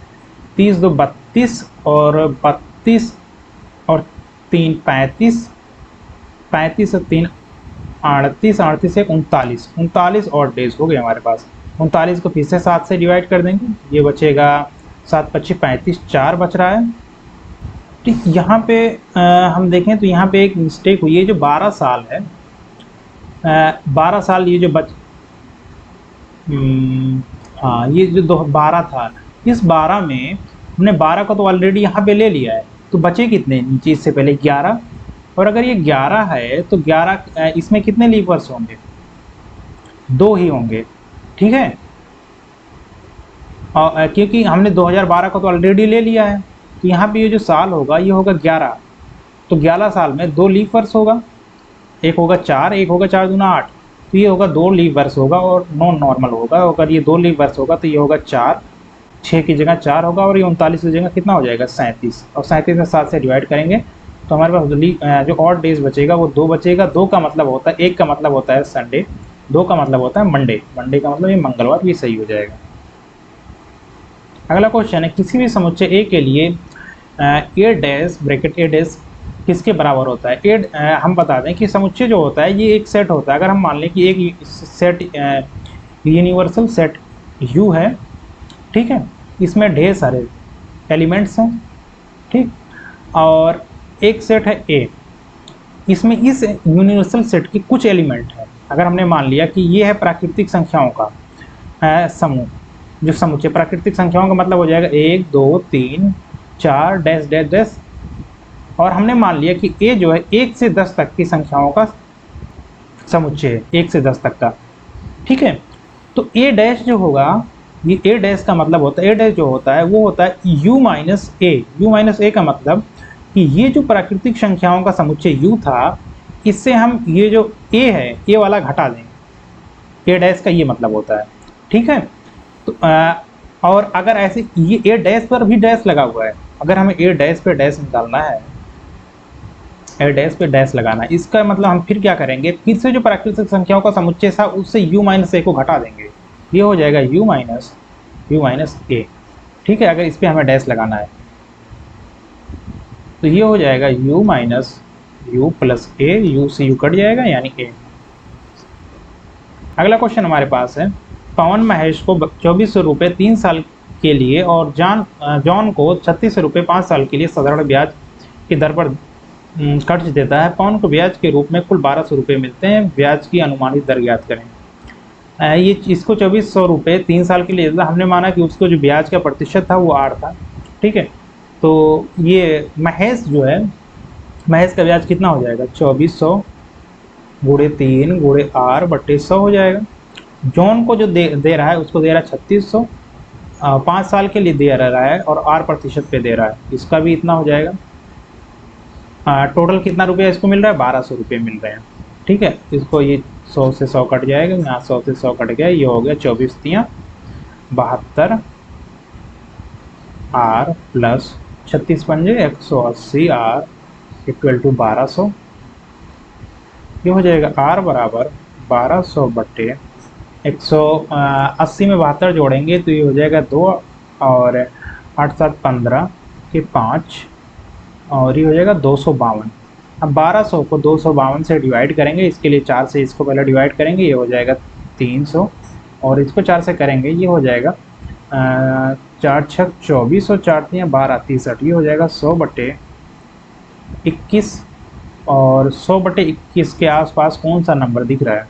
30 2 32, और 32 और 3 35, 35 और 3 38, 38 1 39, 39 और डेज हो गए हमारे पास। 39 को फिर से 7 से डिवाइड कर देंगे, ये बचेगा 7 25 35, 4 बच रहा है। ठीक, यहाँ पे हम देखें तो यहाँ पे एक मिस्टेक हुई है। जो 12 साल है, 12 साल ये जो हाँ, ये जो 12 था, इस 12 में हमने 12 को तो ऑलरेडी यहाँ पे ले लिया है, तो बचे कितने नीचे, इससे पहले 11। और अगर ये 11 है तो 11 इसमें कितने लीप वर्ष होंगे, 2 ही होंगे। ठीक है, और क्योंकि हमने 2012 को तो ऑलरेडी ले लिया है, तो यहाँ पे ये जो साल होगा ये होगा 11, तो 11 साल में 2 लीप वर्ष होगा, एक होगा 4, एक होगा 4 दूना 8, तो ये होगा 2 लीव वर्ष होगा और नॉन नॉर्मल होगा। अगर ये 2 लीव वर्ष होगा तो ये होगा 4, 6 की जगह 4 होगा, और ये 39 की जगह कितना हो जाएगा 37, और 37 में 7 से डिवाइड करेंगे तो हमारे पास जो ऑड डेज बचेगा वो 2 बचेगा। 2 का मतलब होता है, 1 का मतलब होता है संडे, 2 का मतलब होता है मंडे, मंडे का मतलब ये मंगलवार, ये सही हो जाएगा। अगला क्वेश्चन है, किसी भी समुच्चय ए के लिए ए डैश ब्रैकेट ए डैश किसके बराबर होता है। हम बता दें कि समुच्चय जो होता है ये एक सेट होता है। अगर हम मान लें कि एक सेट यूनिवर्सल सेट यू है, ठीक है, इसमें ढेर सारे एलिमेंट्स हैं, ठीक, और एक सेट है ए, इसमें इस यूनिवर्सल सेट के कुछ एलिमेंट हैं। अगर हमने मान लिया कि ये है प्राकृतिक संख्याओं का समूह, जो समुच्चय प्राकृतिक संख्याओं का मतलब हो जाएगा 1 2 3 4 डैश डैश डैश, और हमने मान लिया कि ए जो है 1 से 10 तक की संख्याओं का समुच्चय है, 1 से 10 तक का, ठीक है। तो ए डैश जो होगा, ये ए डैश का मतलब होता है, ए डैश जो होता है वो होता है U minus A. U minus A का मतलब कि ये जो प्राकृतिक संख्याओं का समुच्चय यू था, इससे हम ये जो ए है, ए वाला घटा देंगे। ए डैश का ये मतलब होता है, ठीक है। तो और अगर ऐसे ये ए डैश पर भी डैश लगा हुआ है, अगर हमें ए डैश पे डैश निकालना है, ए डैश पे डैश लगाना है, इसका मतलब हम फिर क्या करेंगे, फिर से जो प्राकृतिक संख्याओं का समुच्चय था उससे यू माइनस ए को घटा देंगे, ये हो जाएगा यू माइनस ए, ठीक है। अगर इस पर हमें डैश लगाना है तो ये हो जाएगा u minus you plus A, you से यू कट जाएगा यानी ए। अगला क्वेश्चन हमारे पास है, पवन महेश को 2400 रुपये 3 साल के लिए और जॉन को 3600 रुपये 5 साल के लिए साधारण ब्याज की दर पर कर्ज देता है। पवन को ब्याज के रूप में कुल 1200 रुपये मिलते हैं, ब्याज की अनुमानित दर ज्ञात करें। ये इसको 2400 रुपये 3 साल के लिए, हमने माना कि उसको जो ब्याज का प्रतिशत था वो 8 था, ठीक है। तो ये महेश जो है, महेश का ब्याज कितना हो जाएगा 2400 गुणे 3 गुणे आर बटे 100 हो जाएगा। जॉन को जो दे रहा है उसको दे रहा है 3600, 5 साल के लिए दे रहा है और आर प्रतिशत पे दे रहा है, इसका भी इतना हो जाएगा। टोटल कितना रुपया इसको मिल रहा है 1200 रुपये मिल रहे हैं, ठीक है। इसको ये 100 से 100 कट जाएगा, यहाँ 100 से 100 कट गया, ये हो गया 24 तियाँ 72 आर प्लस 36 पंजे 180 आर इक्वल टू 1200। ये हो जाएगा आर बराबर 1200 बटे 180 में 72 जोड़ेंगे तो ये हो जाएगा 2 और 8 7 15 के 5 और ये हो जाएगा 252। अब 1200 को 252 से डिवाइड करेंगे, इसके लिए 4 से इसको पहले डिवाइड करेंगे, ये हो जाएगा 300 और इसको 4 से करेंगे, ये हो जाएगा 4 6 24 और 4 3 12 63, ये हो जाएगा 100 बटे 21 और 100 बटे 21 के आसपास कौन सा नंबर दिख रहा है,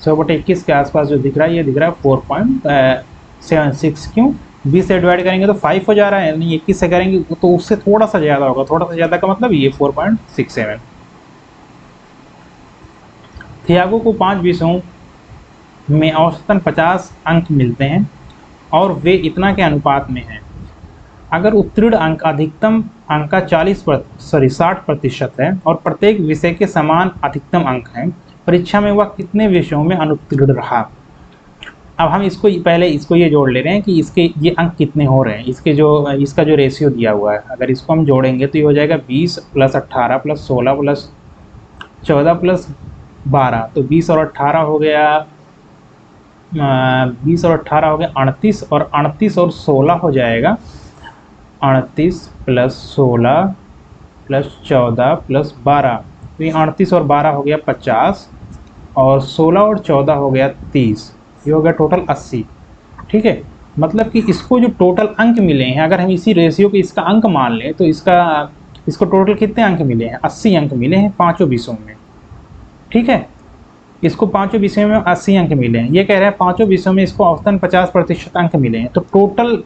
100 बटे 21 के आसपास जो दिख रहा है ये दिख रहा है 4.76। क्यों 20 से डिवाइड करेंगे तो 5 हो जा रहा है, यानी 21 से करेंगे तो उससे थोड़ा सा ज़्यादा होगा, थोड़ा सा ज़्यादा का मतलब ये 4.67। थियागो को 5 विषयों में औसतन 50 अंक मिलते हैं और वे इतना के अनुपात में हैं। अगर उत्तीर्ण अंक अधिकतम अंक का 60% है और प्रत्येक विषय के समान अधिकतम अंक हैं, परीक्षा में वह कितने विषयों में अनुत्तीर्ण रहा। अब हम इसको पहले इसको ये जोड़ ले रहे हैं कि इसके ये अंक कितने हो रहे हैं, इसका जो रेशियो दिया हुआ है, अगर इसको हम जोड़ेंगे तो ये हो जाएगा 20 + 18 + 16 + 14 + 12, तो 20 और 18 हो गया 20 और 18 हो गया 38 और 38 और 16 हो जाएगा 38 + 16 + 14 + 12, तो ये 38 और 12 हो गया 50 और 16 और 14 हो गया 30, ये हो गया टोटल 80, ठीक है। मतलब कि इसको जो टोटल अंक मिले हैं, अगर हम इसी रेशियो को इसका अंक मान लें तो इसको टोटल कितने अंक मिले हैं 80 अंक मिले हैं पाँचों विषयों में, ठीक है। इसको पाँचों विषयों में 80 अंक मिले हैं, ये कह रहे हैं पाँचों विषयों में इसको औसतन 50% अंक मिले हैं, तो टोटल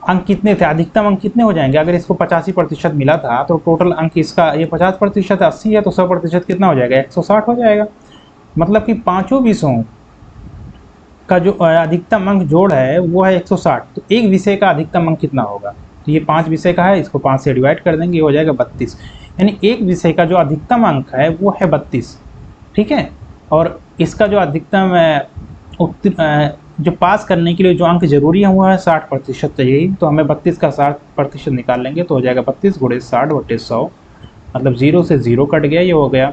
अंक कितने थे, अधिकतम अंक कितने हो जाएंगे। अगर इसको 85% मिला था तो टोटल अंक इसका ये 50% 80 है तो 100% कितना हो जाएगा 160 हो जाएगा। मतलब कि पाँचों विषयों का जो अधिकतम अंक जोड़ है वो है 160, तो एक विषय का अधिकतम अंक कितना होगा, तो ये 5 विषय का है, इसको 5 से डिवाइड कर देंगे, ये हो जाएगा 32, यानी एक विषय का जो अधिकतम अंक है वो है 32, ठीक है। और इसका जो अधिकतम जो पास करने के लिए जो अंक जरूरी है वो है 60% चाहिए। तो हमें 32 का 60% निकाल लेंगे तो हो जाएगा 32 गुणे 60/100, मतलब 0 से 0 कट गया, ये हो गया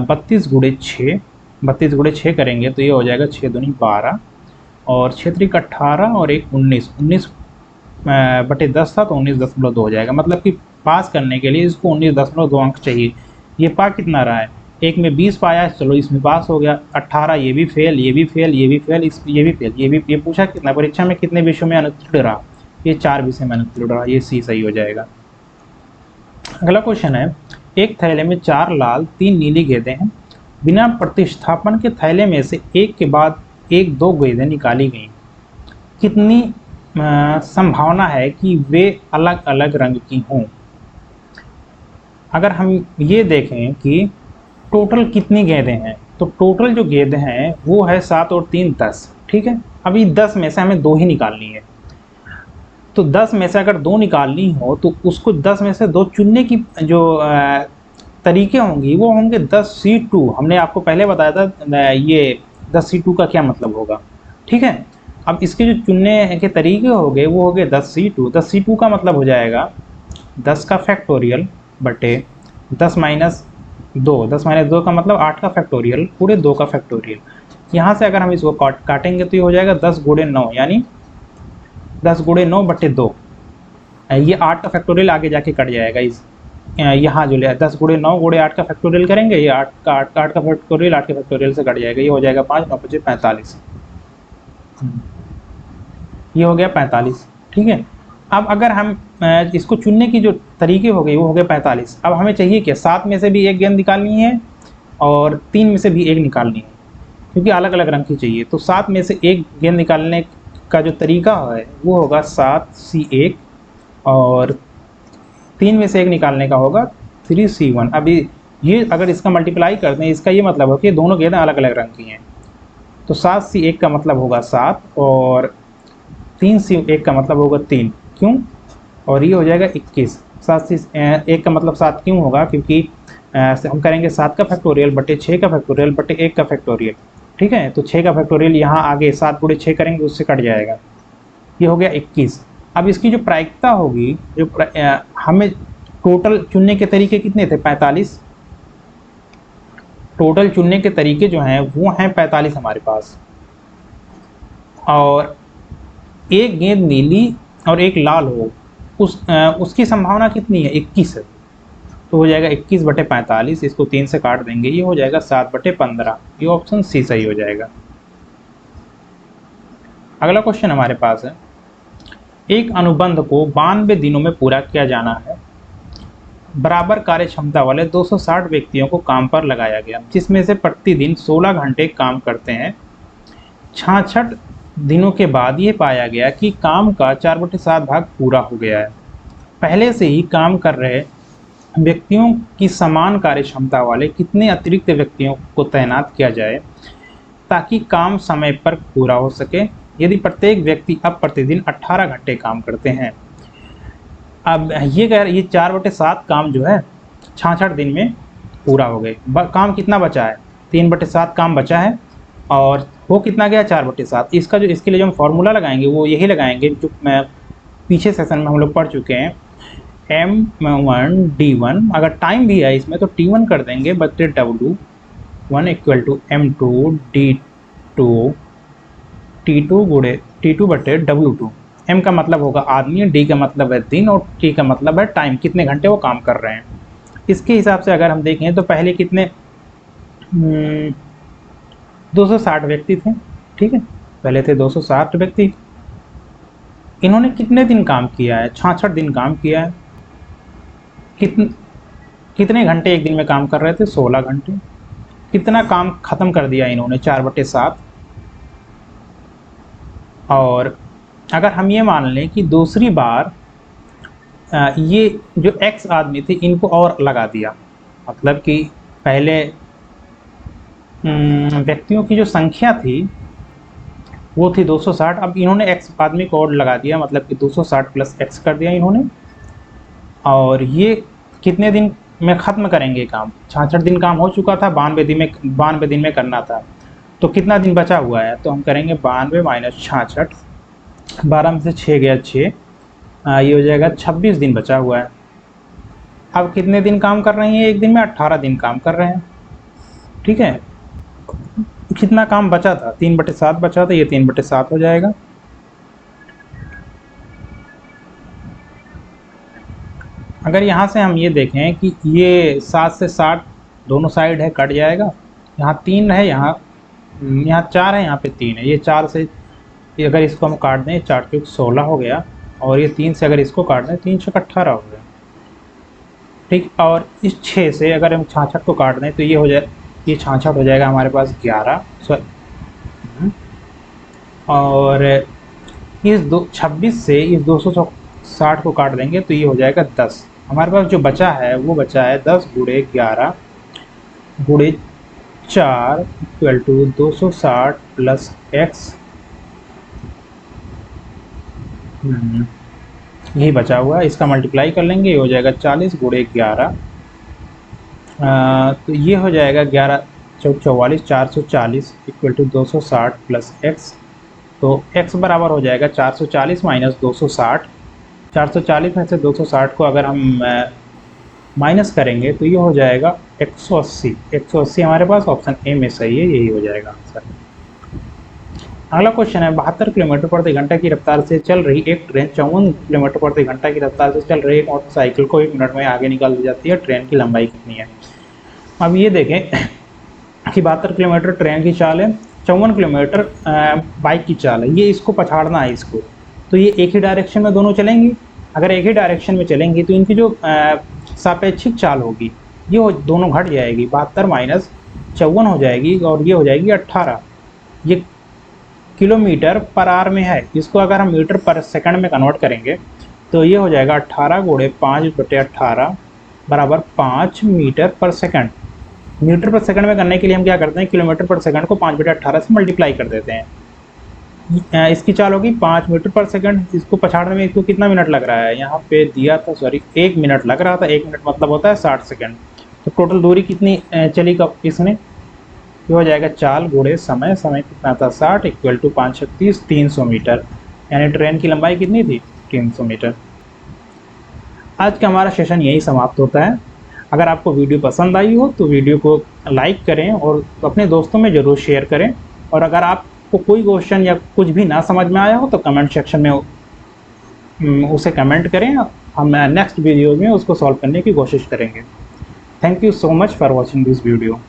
32 गुणे 6। 32 गुणे 6 करेंगे तो ये हो जाएगा 6 दूनी 12 और 6 त्रिक 18 और 1 19, 19/10 था तो 19.2 हो जाएगा। मतलब कि पास करने के लिए इसको 19.2 अंक चाहिए। ये पा कितना रहा है, एक में 20 पाया है, चलो इसमें पास हो गया। 18 ये भी फेल, ये भी फेल, ये भी फेल, ये भी फेल, ये पूछा कितना परीक्षा में कितने विषयों में अनुत्तीर्ण रहा, ये 4 विषय में अनुत्तीर्ण रहा, ये सी सही हो जाएगा। अगला क्वेश्चन है, एक थैले में 4 लाल 3 नीली गेंदें हैं। बिना प्रतिस्थापन के थैले में से एक के बाद एक 2 गेंदें निकाली गई, कितनी संभावना है कि वे अलग अलग रंग की हों। अगर हम ये देखें कि टोटल कितनी गेंदें हैं, तो टोटल जो गेंदें हैं वो है 7 और 3 10, ठीक है। अभी 10 में से हमें 2 ही निकालनी है, तो 10 में से अगर 2 निकालनी हो तो उसको 10 में से 2 चुनने की जो तरीके होंगी वो होंगे 10C2। हमने आपको पहले बताया था ये 10C2 का क्या मतलब होगा, ठीक है। अब इसके जो चुनने के तरीके हो गए वो हो गए 10C2। 10C2 का मतलब हो जाएगा 10 का फैक्टोरियल बटे 10 माइनस 2। 10 माइनस 2 का मतलब 8 का फैक्टोरियल पूरे 2 का फैक्टोरियल। यहाँ से अगर हम इसको काटेंगे तो ये हो जाएगा 10 गुणे 9, यानी 10 गुणे 9 बटे 2। ये 8 का फैक्टोरियल आगे जाके कट जाएगा, इस यहाँ जो लिया 10 गुणे 9 गुणे 8 का फैक्टोरियल करेंगे, ये 8 का फैक्टोरियल 8 के फैक्टोरियल से कट जाएगा, ये हो जाएगा 5 9 5 45, ये हो गया 45, ठीक है। अब अगर हम इसको चुनने की जो तरीके हो गए वो हो गए 45। अब हमें चाहिए क्या, 7 में से भी एक गेंद निकालनी है और 3 में से भी एक निकालनी है, क्योंकि अलग अलग रंग की चाहिए। तो 7 में से एक गेंद निकालने का जो तरीका है वो होगा 7C1 और 3 में से एक निकालने का होगा 3C1। अभी ये अगर इसका मल्टीप्लाई करते हैं, इसका ये मतलब हो कि दोनों गेंदें अलग अलग रंग की हैं। तो 7C1 का मतलब होगा 7 और 3C1 का मतलब होगा 3, क्यों, और ये हो जाएगा 21। 7C1 का मतलब 7 क्यों होगा, क्योंकि हम करेंगे 7 का फैक्टोरियल बटे 6 का फैक्टोरियल बटे 1 का फैक्टोरियल, ठीक है। तो 6 का फैक्टोरियल यहाँ आगे 7 गुणे 6 करेंगे उससे कट जाएगा, ये हो गया 21। अब इसकी जो प्रायिकता होगी, जो हमें टोटल चुनने के तरीके कितने थे, 45। टोटल चुनने के तरीके जो हैं वो हैं 45 हमारे पास, और एक गेंद नीली और एक लाल हो, उसकी संभावना कितनी है, 21 है। तो हो जाएगा 21 बटे 45, इसको 3 से काट देंगे, ये हो जाएगा 7 बटे 15, ये ऑप्शन सी सही हो जाएगा। अगला क्वेश्चन हमारे पास है, एक अनुबंध को 92 दिनों में पूरा किया जाना है। बराबर कार्य क्षमता वाले 260 व्यक्तियों को काम पर लगाया गया, जिसमें से प्रतिदिन 16 घंटे काम करते हैं। 66 दिनों के बाद ये पाया गया कि काम का 4/7 भाग पूरा हो गया है। पहले से ही काम कर रहे व्यक्तियों की समान कार्य क्षमता वाले कितने अतिरिक्त व्यक्तियों को तैनात किया जाए ताकि काम समय पर पूरा हो सके, यदि प्रत्येक व्यक्ति अब प्रतिदिन 18 घंटे काम करते हैं। अब ये 4/7 काम जो है 66 दिन में पूरा हो गए। काम कितना बचा है, 3/7 काम बचा है, और वो कितना गया 4/7। इसका जो इसके लिए जो हम फॉर्मूला लगाएंगे वो यही लगाएंगे जो मैं पीछे सेशन में हम लोग पढ़ चुके हैं, M1D1। अगर टाइम भी है इसमें तो T1 कर देंगे बटे W1 equal to M2D2 T2 गुणे T2 बटे W2। M का मतलब होगा आदमी, D का मतलब है दिन और T का मतलब है टाइम, कितने घंटे वो काम कर रहे हैं। इसके हिसाब से अगर हम देखें तो पहले कितने 260 व्यक्ति थे, ठीक है, पहले थे 260 व्यक्ति। इन्होंने कितने दिन काम किया है, 66 दिन काम किया है। कितने घंटे एक दिन में काम कर रहे थे, 16 घंटे। कितना काम खत्म कर दिया इन्होंने, 4/7। और अगर हम ये मान लें कि दूसरी बार ये जो X आदमी थे इनको और लगा दिया, मतलब कि पहले व्यक्तियों की जो संख्या थी वो थी 260, अब इन्होंने X आदमी को और लगा दिया, मतलब कि 260 + X कर दिया इन्होंने। और ये कितने दिन में ख़त्म करेंगे काम। 66 दिन काम हो चुका था, 92 दिन में करना था। तो कितना दिन बचा हुआ है, तो हम करेंगे 92 माइनस 66, 12 में से 6 गया 6, ये हो जाएगा 26 दिन बचा हुआ है। अब कितने दिन काम कर रही हैं एक दिन में, 18 दिन काम कर रहे हैं। ठीक है, कितना काम बचा था, 3/7 बचा था, ये 3/7 हो जाएगा। अगर यहाँ से हम ये देखें कि ये 7 से 60 दोनों साइड है, कट जाएगा। यहाँ 3 है, यहाँ 4 है, यहाँ पे 3 है। ये 4 से अगर इसको हम काट दें, 4 चौक 16 हो गया, और ये 3 से अगर इसको काट दें, 3 चौक 18 हो गया। ठीक, और इस 6 से अगर हम 66 को काट दें तो ये हो जाए, ये 66 हो जाएगा हमारे पास 11, और इस 26 से इस 260 को काट देंगे तो ये हो जाएगा 10। हमारे पास जो बचा है वो बचा है 10 गुणे 11 गुणे 4 इक्वल टू 260 प्लस एक्स। यही बचा हुआ है, इसका मल्टीप्लाई कर लेंगे, ये हो जाएगा 40 गुणे 11, तो ये हो जाएगा 11 चौक 44, 440 इक्वल टू 260 प्लस एक्स। तो x बराबर हो जाएगा 440 माइनस 260। 440 में से 260 को अगर हम माइनस करेंगे तो ये हो जाएगा 180। 180 हमारे पास ऑप्शन ए में सही है, यही हो जाएगा आंसर। अगला क्वेश्चन है, 72 किलोमीटर प्रति घंटा की रफ्तार से चल रही एक ट्रेन 54 किलोमीटर प्रति घंटा की रफ्तार से चल रही एक मोटरसाइकिल को 1 मिनट में आगे निकाल दी जाती है। ट्रेन की लंबाई कितनी है। अब ये देखें कि 72 किलोमीटर ट्रेन की चाल है, 54 किलोमीटर बाइक की चाल है। ये इसको पछाड़ना है इसको, तो ये एक ही डायरेक्शन में दोनों चलेंगी। अगर एक ही डायरेक्शन में चलेंगी तो इनकी जो सापेक्षिक चाल होगी ये दोनों घट जाएगी, 72 माइनस 54 हो जाएगी, और ये हो जाएगी 18। ये किलोमीटर पर आवर में है, इसको अगर हम मीटर पर सेकंड में कन्वर्ट करेंगे तो ये हो जाएगा 18 गुणे 5/18 बराबर 5 मीटर पर सेकंड। मीटर पर सेकंड में करने के लिए हम क्या करते हैं, किलोमीटर पर सेकंड को 5/18 से मल्टीप्लाई कर देते हैं। इसकी चाल होगी 5 मीटर पर सेकंड। इसको पछाड़ने में इसको कितना मिनट लग रहा है, यहाँ पे दिया था, सॉरी 1 मिनट लग रहा था। 1 मिनट मतलब होता है 60 सेकंड। तो टोटल दूरी कितनी चली कब इसमें, ये हो जाएगा चाल गुणे समय। समय कितना था 60 इक्वल टू 5 36 300 मीटर, यानी ट्रेन की लंबाई कितनी थी 300 मीटर। आज का हमारा सेशन यही समाप्त होता है। अगर आपको वीडियो पसंद आई हो तो वीडियो को लाइक करें और अपने दोस्तों में ज़रूर शेयर करें। और अगर आपको कोई क्वेश्चन या कुछ भी ना समझ में आया हो तो कमेंट सेक्शन में उसे कमेंट करें, हम नेक्स्ट वीडियो में उसको सॉल्व करने की कोशिश करेंगे। Thank you so much for watching this video.